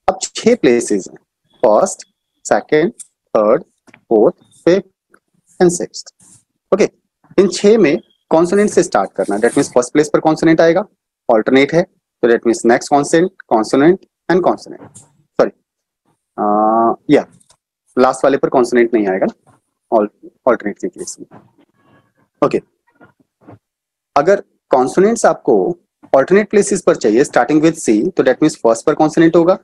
अब 6 प्लेसेस हैं, first, second, third, fourth, fifth and sixth. Okay, इन 6 में कॉन्सोनेंट से स्टार्ट करना है, दैट मींस फर्स्ट प्लेस पर कॉन्सोनेंट आएगा, ऑल्टरनेट है, तो that means next consonant and consonant, sorry या लास्ट वाले पर कॉन्सोनेंट नहीं आएगा ना ऑल्टरनेट के केस में। ओके, अगर कॉन्सोनेंट्स आपको ऑल्टरनेट प्लेसेस पर चाहिए स्टार्टिंग विद सी, तो दैट मीन्स फर्स्ट पर कॉन्सोनेंट होगा,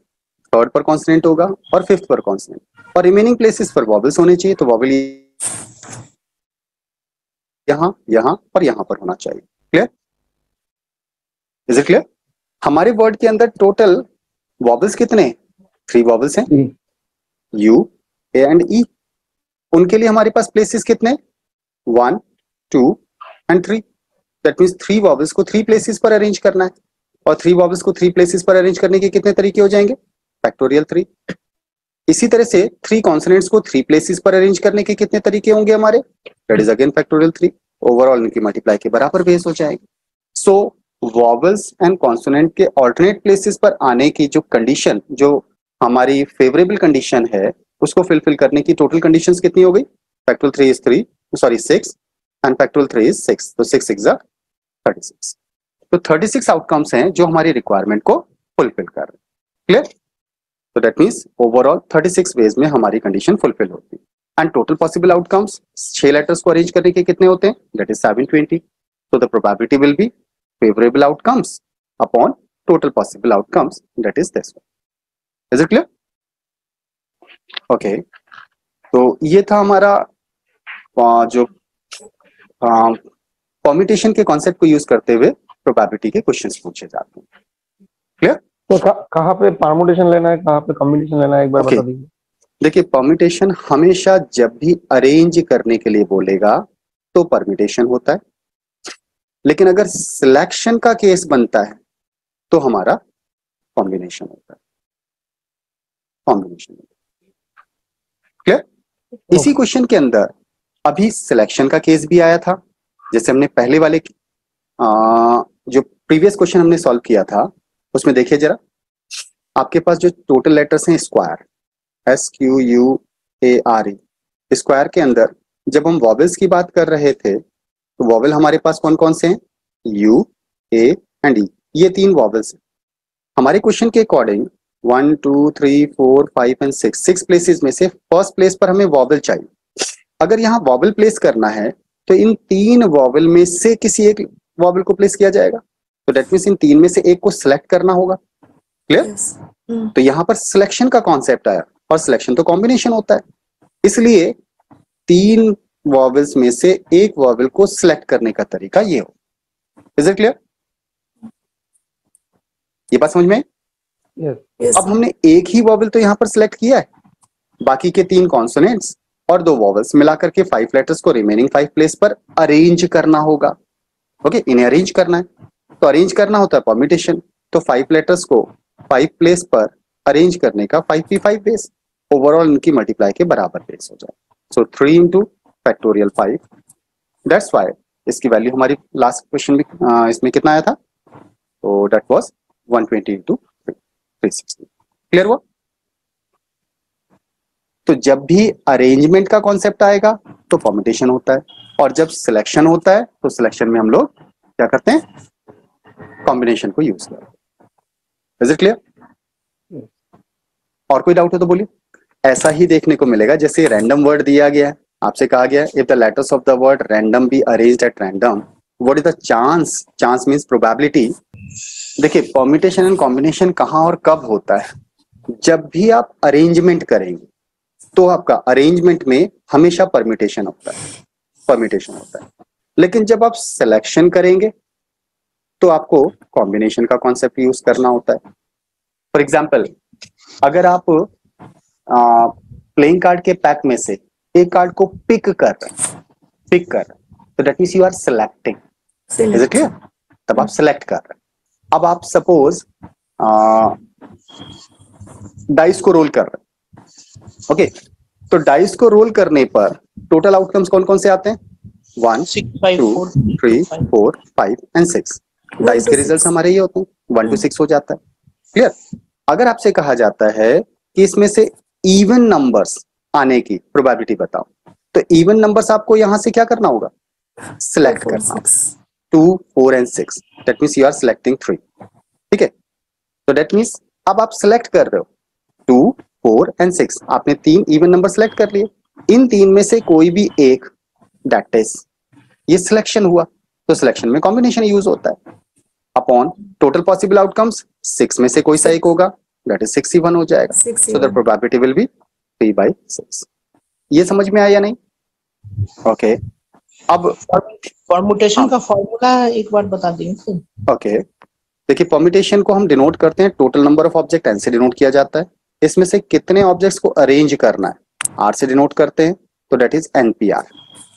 थर्ड पर कॉन्सोनेंट होगा और फिफ्थ पर कॉन्सोनेंट, और रिमेनिंग प्लेसेस पर वॉवल्स होने चाहिए, तो वॉवल यहाँ, यहाँ और यहाँ पर होना चाहिए। क्लियर? Is it clear? हमारे वर्ड के अंदर टोटल वॉवल्स कितने? 3 वॉवल्स हैं, यू, ए एंड ई। उनके लिए हमारे पास प्लेसेस कितने? 1, 2 एंड 3। दैट मीन्स 3 वॉवल्स को 3 प्लेसेस पर अरेंज करना है, और 3 वॉवल्स को 3 प्लेसेस पर अरेंज करने के कितने तरीके हो जाएंगे? फैक्टोरियल 3। इसी तरह से 3 कॉन्सोनेंट्स को 3 प्लेसेस पर अरेंज करने के कितने तरीके होंगे हमारे? That is again factorial 3। Overall इनकी मल्टीप्लाई के बराबर बेस हो जाएगी। सो वॉवल्स एंड कॉन्सोनेंट के ऑल्टरनेट प्लेसेस पर आने की जो कंडीशन, जो हमारी फेवरेबल कंडीशन है, उसको फिलफिल करने की टोटल कंडीशंस कितनी हो गई? Factorial 3 is 3, sorry 6, and factorial 3 is 6, तो 6 6 36। तो 36 आउटकम्स हैं जो हमारी रिक्वायरमेंट को फुलफिल कर रहे हैं। क्लियर? तो दैट मीन्स ओवरऑल 36 वेज में हमारी कंडीशन फुलफिल होती है। And total possible outcomes 6 letters को अरेंज करने के कितने होते हैं? That is 720। So the probability will be favorable outcomes upon total possible outcomes, that is this one. Is it clear? Okay. तो ये था हमारा जो परम्यूटेशन के कॉन्सेप्ट को यूज करते हुए प्रोबेबिलिटी के क्वेश्चंस पूछे जाते हैं। क्लियर? तो कहाँ पे परम्यूटेशन लेना है, कहाँ पे कॉम्बिनेशन लेना है, एक बार बता दीजिए। देखिए, परम्यूटेशन हमेशा जब भी अरेंज करने के लिए बोलेगा तो परम्यूटेशन होता है, लेकिन अगर सिलेक्शन का केस बनता है तो हमारा कॉम्बिनेशन होता है। कॉम्बिनेशन। क्लियर? इसी क्वेश्चन के अंदर अभी सिलेक्शन का केस भी आया था, जैसे हमने पहले वाले जो प्रीवियस क्वेश्चन हमने सॉल्व किया था उसमें देखिए जरा, आपके पास जो टोटल लेटर्स हैं स्क्वायर, SQUARE, स्क्वायर के अंदर जब हम वॉवेल्स की बात कर रहे थे तो वॉवेल हमारे पास कौन कौन से हैं? U, A एंड E, ये 3 वॉवेल्स हैं। हमारे क्वेश्चन के अकॉर्डिंग 1, 2, 3, 4, 5 एंड 6 प्लेसेस में से फर्स्ट प्लेस पर हमें वॉवेल चाहिए। अगर यहाँ वॉवेल प्लेस करना है तो इन 3 वॉवेल में से किसी एक वॉवेल को प्लेस किया जाएगा, तो दैट मीन्स इन 3 में से एक को सिलेक्ट करना होगा। क्लियर? तो यहाँ पर सिलेक्शन का कॉन्सेप्ट आया, और सिलेक्शन तो कॉम्बिनेशन होता है, इसलिए 3 वॉवेल्स में से एक वॉवेल को सिलेक्ट करने का तरीका ये हो। Is it clear? ये बात समझ में? Yes. अब हमने एक ही वॉवेल तो यहाँ पर सिलेक्ट किया है, बाकी के 3 कॉन्सोनेंट्स और 2 वॉवेल्स मिलाकर के 5 लेटर्स को रिमेनिंग 5 प्लेस पर अरेंज करना होगा। ओके, इन्हें अरेंज करना है, तो अरेंज करना होता है परम्यूटेशन, तो 5 लेटर्स को 5 प्लेस पर अरेंज करने का 5p5 बेस, ओवरऑल इनकी मल्टीप्लाई के बराबर बेस हो जाए। सो 3 इंटू फैक्टोरियल 5, दैट्स वाई इसकी वैल्यू हमारी लास्ट क्वेश्चन में इसमें कितना आया था? तो दैट वाज 120 इंटू 360। क्लियर हुआ? तो जब भी अरेंजमेंट का कॉन्सेप्ट आएगा तो परम्यूटेशन होता है, और जब सिलेक्शन होता है तो सिलेक्शन में हम लोग क्या करते हैं? कॉम्बिनेशन को यूज करते हैं। Is it clear? और कोई डाउट है तो बोलिए। ऐसा ही देखने को मिलेगा, जैसे रैंडम वर्ड दिया गया है, आपसे कहा गया है if the letters of the word random be arranged at random what is the chance? Chance means probability. देखिए, परम्यूटेशन एंड कॉम्बिनेशन कहां और कब होता है? जब भी आप अरेंजमेंट करेंगे तो आपका अरेंजमेंट में हमेशा परम्यूटेशन होता है, लेकिन जब आप सिलेक्शन करेंगे तो आपको कॉम्बिनेशन का कॉन्सेप्ट यूज करना होता है। फॉर एग्जाम्पल, अगर आप प्लेइंग कार्ड के पैक में से एक कार्ड को पिक कर रहे हैं, तो that means you are selecting. Is it clear? तब आप सिलेक्ट कर रहे हैं। अब आप सपोज डाइस को रोल कर रहे हैं, ओके, तो डाइस को रोल करने पर टोटल आउटकम्स कौन कौन से आते हैं? 1, 2, 3, 4, 5 एंड 6। डाइस के रिजल्ट्स हमारे ये होते हैं, 1 to 6 हो जाता है। क्लियर? अगर आपसे कहा जाता है कि इसमें से इवन नंबर्स आने की प्रोबेबिलिटी बताओ, तो इवन नंबर्स आपको यहां से क्या करना होगा? सिलेक्ट करना होगा। 2, 4 and 6, that means you are selecting 3। ठीक है, तो दैट मींस अब आप सिलेक्ट कर रहे हो 2, 4 एंड 6, आपने 3 इवन नंबर सिलेक्ट कर लिए। इन 3 में से कोई भी एक, दैट इज ये सिलेक्शन हुआ, तो सिलेक्शन में कॉम्बिनेशन यूज होता है। अपॉन टोटल पॉसिबल आउटकम्स 6 में से कोई सा एक होगा, दैट इज 61 हो जाएगा। सो द प्रोबेबिलिटी विल बी 3/6। ये समझ में आया या नहीं? ओके अब परमुटेशन का फॉर्मूला एक बार बता देंगे। ओके देखिए, परम्यूटेशन को हम डिनोट करते हैं total number of object N से डिनोट किया जाता है। इसमें से कितने ऑब्जेक्ट्स को अरेंज करना है आर से डिनोट करते हैं, तो दैट इज एनपीआर।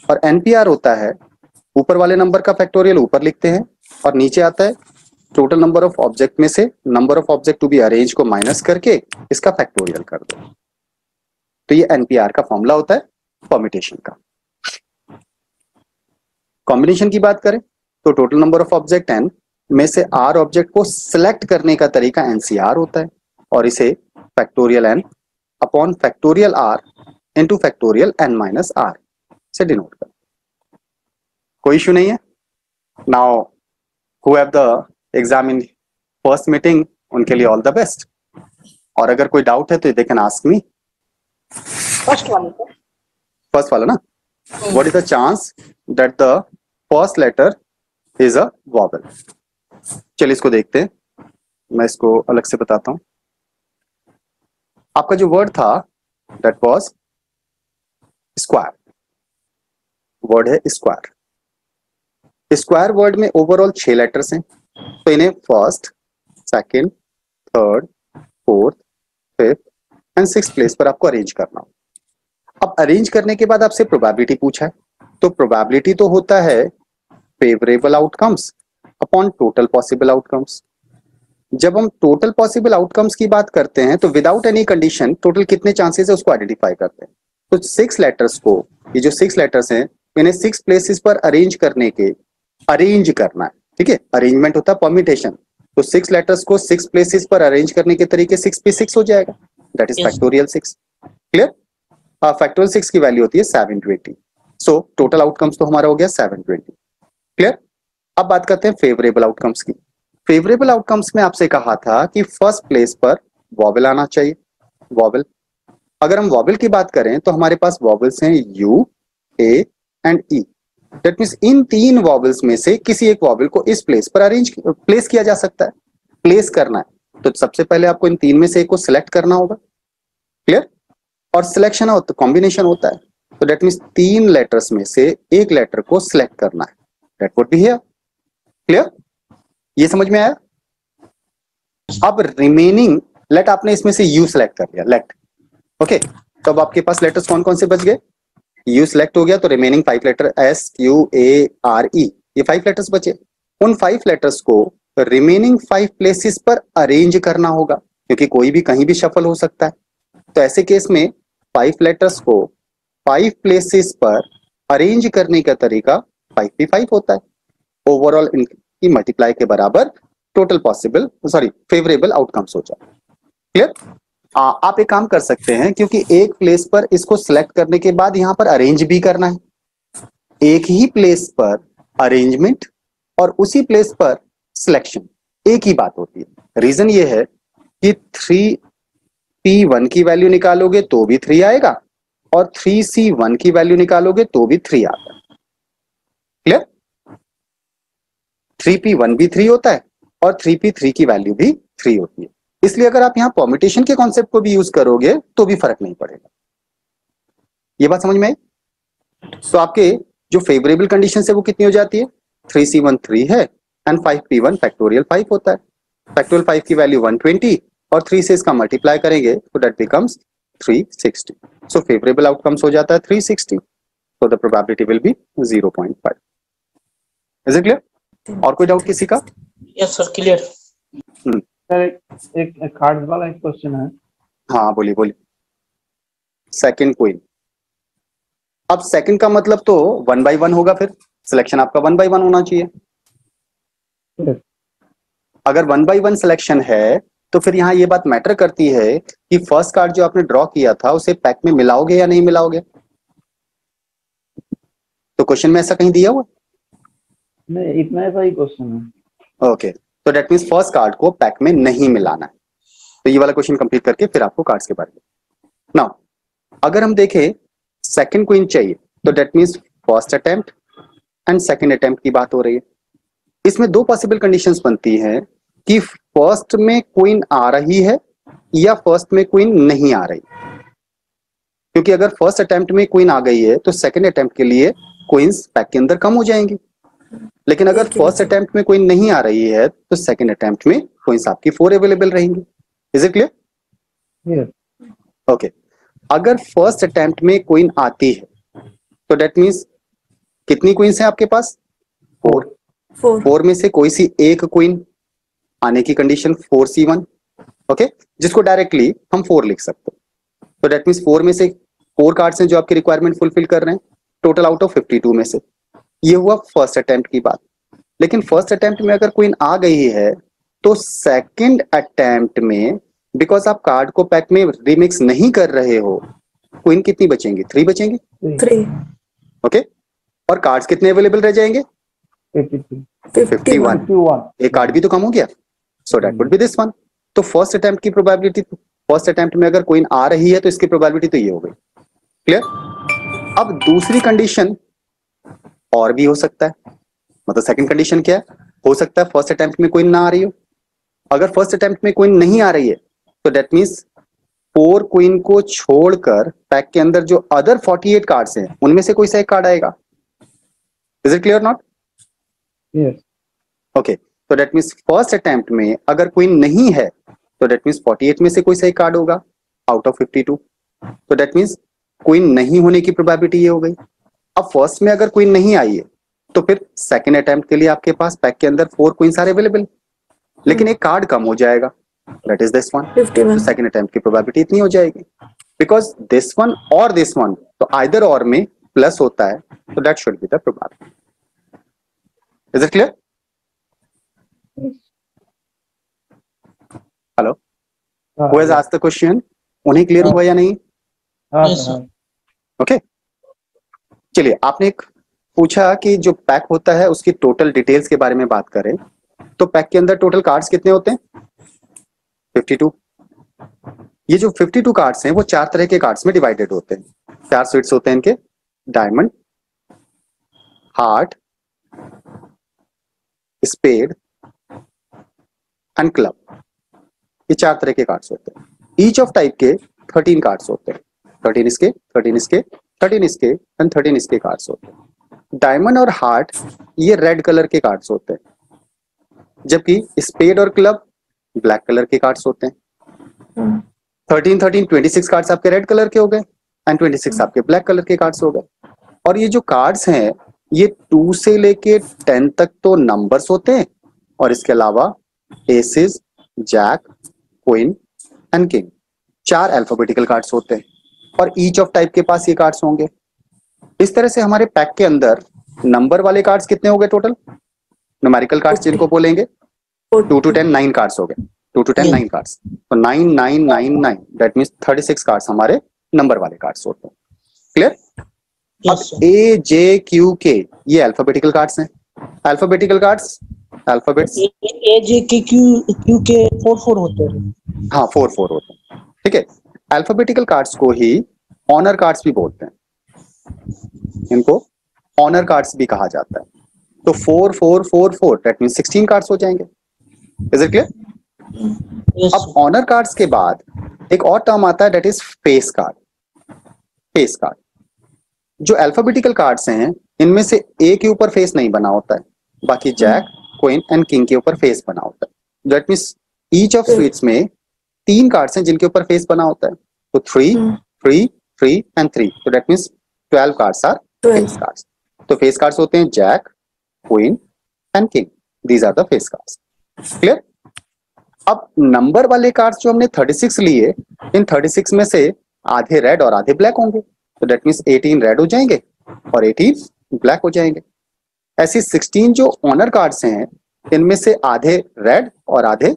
और एनपीआर होता है ऊपर वाले नंबर का फैक्टोरियल ऊपर लिखते हैं और नीचे आता है टोटल नंबर ऑफ ऑब्जेक्ट में से number of object to be arrange को माइनस करके इसका फैक्टोरियल कर दो। तो ये एनपीआर का फॉर्मूला होता है परम्यूटेशन का। कॉम्बिनेशन की बात करें तो total number of object N में से आर ऑब्जेक्ट को सिलेक्ट करने का तरीका एनसीआर होता है और इसे factorial N upon factorial R into factorial N minus R से डिनोट करते हैं। कोई इशू नहीं है। Now who have the exam in first meeting, उनके लिए ऑल द बेस्ट। और अगर कोई डाउट है तो they can ask me. First वाला ना, what is the chance that the first letter is a vowel? चलिए इसको देखते हैं, मैं इसको अलग से बताता हूं। आपका जो वर्ड था दैट वाज स्क्वायर, वर्ड है स्क्वायर। स्क्वायर वर्ड में ओवरऑल 6 लेटर्स हैं, तो इन्हें first, second, third, fourth, fifth and sixth place पर आपको अरेंज करना हो। अब अरेंज करने के बाद आपसे प्रोबेबिलिटी पूछा है, तो प्रोबेबिलिटी तो होता है favourable outcomes upon total possible outcomes. जब हम टोटल पॉसिबल आउटकम्स की बात करते हैं तो विदाउट एनी कंडीशन टोटल कितने चांसेस है उसको आइडेंटिफाई करते हैं। तो 6 लेटर्स को, ये जो 6 लेटर्स हैं इन्हें 6 प्लेसेस पर अरेंज करना है। ठीक है, अरेंजमेंट होता है परम्यूटेशन। तो 6 लेटर्स को 6 प्लेसेस पर अरेंज करने के तरीके 6 पे 6 हो जाएगा, that is factorial 6। Clear? Factorial 6 की वैल्यू होती है 720। सो टोटल आउटकम्स तो हमारा हो गया 720। क्लियर? अब बात करते हैं फेवरेबल आउटकम्स की। फेवरेबल आउटकम्स में आपसे कहा था कि फर्स्ट प्लेस पर वॉवेल आना चाहिए। वॉवेल, अगर हम वॉवेल की बात करें तो हमारे पास वॉवेल्स हैं you, A and E. That means in 3 vowels में से किसी एक वॉवेल को इस प्लेस पर प्लेस किया जा सकता है। प्लेस करना है तो सबसे पहले आपको इन 3 में से एक को सिलेक्ट करना होगा। क्लियर? और सिलेक्शन होता, कॉम्बिनेशन होता है, तो दैट मींस 3 लेटर्स में से एक लेटर को सिलेक्ट करना है, that would be here. Clear? ये समझ में आया? अब रिमेनिंग लेट, आपने इसमें से यू सिलेक्ट कर लिया, लेट। ओके, तो अब आपके पास लेटर्स कौन कौन से बच गए? यू सिलेक्ट हो गया तो remaining 5 letter S Q A R E, ये 5 लेटर्स बचे। उन 5 लेटर्स को रिमेनिंग 5 प्लेसेस पर अरेंज करना होगा, क्योंकि कोई भी कहीं भी शफल हो सकता है। तो ऐसे केस में 5 लेटर्स को 5 प्लेसेस पर अरेंज करने का तरीका 5p5 होता है। ओवरऑल इनकी मल्टीप्लाई के बराबर टोटल पॉसिबल फेवरेबल आउटकम्स हो जाए। क्लियर? आप एक काम कर सकते हैं, क्योंकि एक प्लेस पर इसको सिलेक्ट करने के बाद यहां पर अरेंज भी करना है। एक ही प्लेस पर अरेंजमेंट और उसी प्लेस पर सिलेक्शन एक ही बात होती है। रीजन ये है कि 3p1 की वैल्यू निकालोगे तो भी 3 आएगा और 3c1 की वैल्यू निकालोगे तो भी 3 आता है। क्लियर? 3p1 भी 3 होता है और 3p3 की वैल्यू भी 3 होती है। इसलिए अगर आप यहां परम्यूटेशन के कॉन्सेप्ट को भी यूज करोगे तो भी फर्क नहीं पड़ेगा। ये बात समझ में आई? तो आपके जो फेवरेबल कंडीशन है वो कितनी हो जाती है? 3c1 3 है एंड 5p1 फैक्टोरियल 5 होता है। फैक्टोरियल 5 की वैल्यू 120 और 3 से इसका मल्टीप्लाई करेंगे तो that becomes 360। So favourable outcomes हो जाता है 360। सो the probability will be 0.5। Is it clear? और कोई डाउट किसी का? Yes sir, clear. सर एक कार्ड वाला एक क्वेश्चन है। हाँ बोलिए बोलिए। सेकंड क्वीन, अब सेकंड का मतलब तो 1 by 1 होगा, फिर सिलेक्शन आपका 1 by 1 होना चाहिए। अगर 1 by 1 सिलेक्शन है तो फिर यहाँ ये बात मैटर करती है कि फर्स्ट कार्ड जो आपने ड्रॉ किया था उसे पैक में मिलाओगे या नहीं मिलाओगे। तो क्वेश्चन में ऐसा कहीं दिया हुआ? नहीं, इतना ऐसा ही क्वेश्चन है। ओके, तो दैट मींस फर्स्ट कार्ड को पैक में नहीं मिलाना है। तो ये वाला क्वेश्चन कंप्लीट करके फिर आपको कार्ड्स के बारे में। नाउ अगर हम देखें सेकंड क्वीन चाहिए तो that means first attempt and second attempt की बात हो रही है। इसमें दो पॉसिबल कंडीशंस बनती हैं कि फर्स्ट में क्वीन आ रही है या फर्स्ट में क्वीन नहीं आ रही, क्योंकि अगर फर्स्ट अटेम्प्ट में क्वीन आ गई है तो सेकेंड अटेम्प्ट के लिए क्वींस पैक के अंदर कम हो जाएंगी, लेकिन अगर एक ही फर्स्ट बचे। अटेम्प्ट में क्वीन नहीं आ रही है तो सेकेंड अटेम्प्ट में क्वींस आपकी 4 अवेलेबल रहेंगी। Is it clear? Yes. Okay, अगर फर्स्ट अटेम्प्ट में क्वीन आती है तो दैट मीन्स कितनी क्वींस हैं आपके पास? 4। 4 4 में से कोई सी एक क्वीन आने की कंडीशन 4C1, ओके, जिसको डायरेक्टली हम 4 लिख सकते हैं। तो दैट मीन्स 4 में से 4 कार्ड्स हैं जो आपकी रिक्वायरमेंट फुलफिल कर रहे हैं टोटल आउट ऑफ 52 में से। ये हुआ फर्स्ट अटेम्प्ट की बात। लेकिन फर्स्ट अटेम्प्ट में अगर क्वीन आ गई है तो सेकंड अटेम्प्ट में, बिकॉज आप कार्ड को पैक में रिमिक्स नहीं कर रहे हो, क्वीन कितनी बचेंगी? 3 बचेंगी, 3 ओके, और कार्ड्स कितने अवेलेबल रह जाएंगे? 53. 51। 51. एक कार्ड भी तो कम हो गया, so that would B this one. तो फर्स्ट अटेम्प्ट की प्रोबेबिलिटी, फर्स्ट अटेम्प्ट में अगर क्वीन आ रही है तो इसकी प्रोबेबिलिटी तो ये हो गई। क्लियर? अब दूसरी कंडीशन और भी हो सकता है, मतलब सेकंड कंडीशन क्या है? हो सकता है फर्स्ट अटेम्प्ट में क्वीन ना आ रही हो। अगर फर्स्ट अटेम्प्ट में क्वीन नहीं आ रही है तो दैट मींस 4 क्वीन को छोड़कर पैक के अंदर जो अदर 48 कार्ड्स हैं उनमें से कोई सा एक कार्ड आएगा। Is it clear not? Yes. Okay, तो दैट मींस फर्स्ट अटेम्प्ट में अगर क्वीन नहीं है तो दैट मींस 48 में से कोई सा एक कार्ड होगा आउट ऑफ 52। तो दैट मींस क्वीन नहीं होने की प्रोबेबिलिटी ये हो गई। अब फर्स्ट में अगर क्वीन नहीं आई है तो फिर सेकंड अटेम्प्ट के लिए आपके पास पैक के अंदर 4 क्वींस आर अवेलेबल, लेकिन एक कार्ड कम हो जाएगा, दैट इज दिस वन। 51 तो सेकंड अटेम्प्ट की प्रोबेबिलिटी इतनी हो जाएगी, बिकॉज दिस वन और दिस वन तो आइदर और में प्लस होता है, तो that should be the probability. Is it clear? Hello, who has asked the question? उन्हें क्लियर हुआ या नहीं? हाँ Yes, सर, sir. हाँ. ओके, चलिए, आपने एक पूछा कि जो पैक होता है उसकी टोटल डिटेल्स के बारे में बात करें तो पैक के अंदर टोटल कार्ड्स कितने होते हैं? 52। ये जो 52 कार्ड्स हैं वो 4 तरह के कार्ड्स में डिवाइडेड होते हैं। 4 स्वीट्स होते हैं इनके, diamond, heart, spade and club. ये 4 तरह के कार्ड्स होते हैं। ईच ऑफ टाइप के 13 कार्ड्स होते हैं। 13 इसके, 13 इसके, 13 इसके एंड 13 इसके कार्ड्स होते हैं। डायमंड और हार्ट ये रेड कलर के कार्ड्स होते हैं, जबकि स्पेड और क्लब ब्लैक कलर के कार्ड्स होते हैं। 13 13 26 कार्ड्स आपके रेड कलर के हो गए एंड 26 आपके ब्लैक कलर के कार्ड्स हो गए। और ये जो कार्ड्स हैं ये 2 से लेके 10 तक तो नंबर्स होते हैं, और इसके अलावा aces, jack, queen and king 4 alphabetical cards होते हैं, और ईच ऑफ टाइप के पास ये कार्ड्स होंगे। इस तरह से हमारे पैक के अंदर नंबर वाले कार्ड्स कितने हो गए टोटल? न्यूमेरिकल कार्ड्स जिनको बोलेंगे 2 to 10 9 कार्ड्स हो गए। 2 to 10 9 कार्ड्स, तो 9 9 9 9 दैट मींस 36 कार्ड्स हमारे नंबर वाले कार्ड्स होते हैं। क्लियर? अब Yes, sir. ए जे क्यू के ये अल्फाबेटिकल कार्ड्स हैं। अल्फाबेटिकल कार्ड्स, अल्फाबेट्स, ए जे के क्यू के 4 होते हैं। हाँ 4 4 होते हैं, ठीक है। अल्फाबेटिकल कार्ड्स को ही ऑनर कार्ड्स भी बोलते हैं, इनको ऑनर कार्ड्स भी कहा जाता है। तो 4 4 4 4 दैट मींस 16 कार्ड्स हो जाएंगे। Is it clear? Yes, अब ऑनर कार्ड्स के बाद एक और टर्म आता है that is face card. Face card, जो अल्फाबेटिकल कार्ड्स हैं इनमें से ए के ऊपर फेस नहीं बना होता है, बाकी जैक, क्वीन एंड किंग के ऊपर फेस बना होता है। That means each of sweets में 3 कार्ड्स हैं जिनके ऊपर फेस बना होता है, तो 3 3 3 एंड 3, तो that means 12 cards are face cards. तो फेस कार्ड्स होते हैं jack, queen and king, these are the face cards. Clear? अब नंबर वाले कार्ड्स जो हमने 36 लिए, इन 36 में से आधे रेड और आधे ब्लैक होंगे, तो दैट मींस 18 रेड हो जाएंगे और 18 ब्लैक हो जाएंगे। ऐसे 16 जो ऑनर कार्ड्स हैं इनमें से आधे रेड और आधे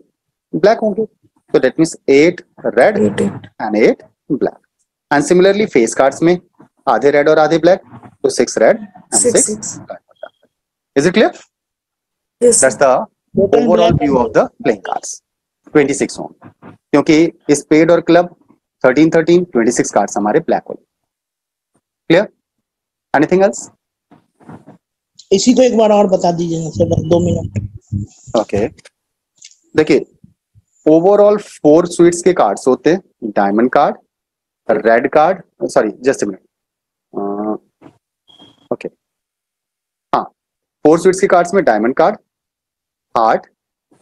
ब्लैक होंगे, तो that means 8 red and 8 black. And similarly face cards में आधे रेड और आधे ब्लैक, तो 6 रेड एंड 6 ब्लैक हो जाता है। Is it clear? Yes, that's the overall view of the playing cards. 26 हों, क्योंकि स्पेड और क्लब 13 13 26 कार्ड्स हमारे ब्लैक हो। क्लियर? Anything else? इसी को एक बार और बता दीजिए सर, बस 2 मिनट। ओके, देखिए ओवरऑल 4 स्वीट्स के कार्ड्स होते हैं, diamond card, red card, sorry just a minute, okay हाँ, 4 स्वीट्स के कार्ड्स में डायमंड कार्ड, हार्ट,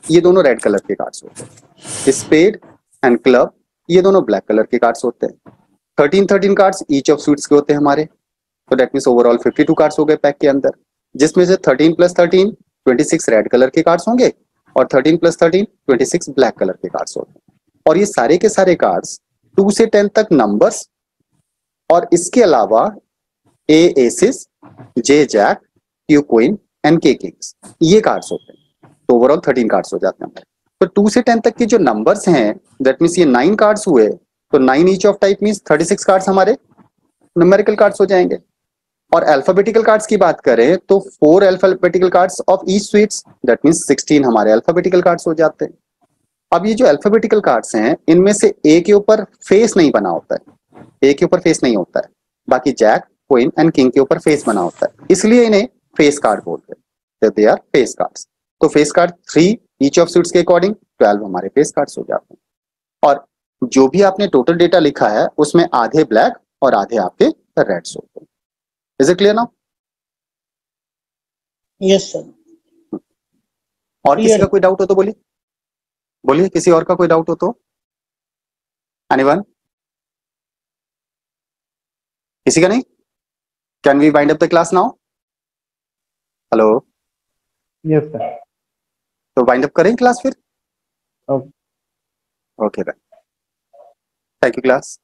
ये दोनों रेड कलर के कार्ड्स होते हैं, स्पेड एंड क्लब ये दोनों ब्लैक कलर के कार्ड्स होते हैं। 13 कार्ड्स ईच ऑफ स्वीट्स के होते हैं हमारे, तो दैट मीन्स ओवरऑल 52 कार्ड्स हो गए पैक के अंदर, जिसमें से 13 + 13 26 रेड कलर के कार्ड्स होंगे और 13 + 13 26 ब्लैक कलर के कार्ड्स होंगे। और ये सारे के सारे कार्ड्स 2 से 10 तक नंबर्स और इसके अलावा ए एसिस, जे जैक, क्यू क्वीन एंड के किंग्स ये कार्ड्स होते हैं, तो ओवरऑल 13 कार्ड्स हो जाते हैं हमारे। तो 2 से 10 तक के जो नंबर्स हैं दैट मीन्स ये 9 कार्ड्स हुए, तो 9 each of type means 36 cards हमारे न्यूमेरिकल कार्ड्स हो जाएंगे। और अल्फाबेटिकल कार्ड्स की बात करें तो 4 alphabetical cards of each sweets that means 16 हमारे अल्फाबेटिकल कार्ड्स हो जाते हैं। अब ये जो अल्फाबेटिकल कार्ड्स हैं इनमें से ए के ऊपर फेस नहीं बना होता है, ए के ऊपर फेस नहीं होता है, बाकी जैक, क्वीन एंड किंग के ऊपर फेस बना होता है, इसलिए इन्हें फेस कार्ड बोलते हैं, दे आर फेस कार्ड्स। तो face card 3 each of sweets के अकॉर्डिंग 12 हमारे फेस कार्ड्स हो जाते हैं। और जो भी आपने टोटल डेटा लिखा है उसमें आधे ब्लैक और आधे आपके रेड्स होते हैं। Is it clear now? Yes sir. और किसी का कोई डाउट हो तो बोलिए, बोलिए किसी और का कोई डाउट हो तो। एनीवन? किसी का नहीं? Can we wind up the class now? Hello, yes sir. तो वाइंड अप करें क्लास फिर? Okay. Okay, thank you class.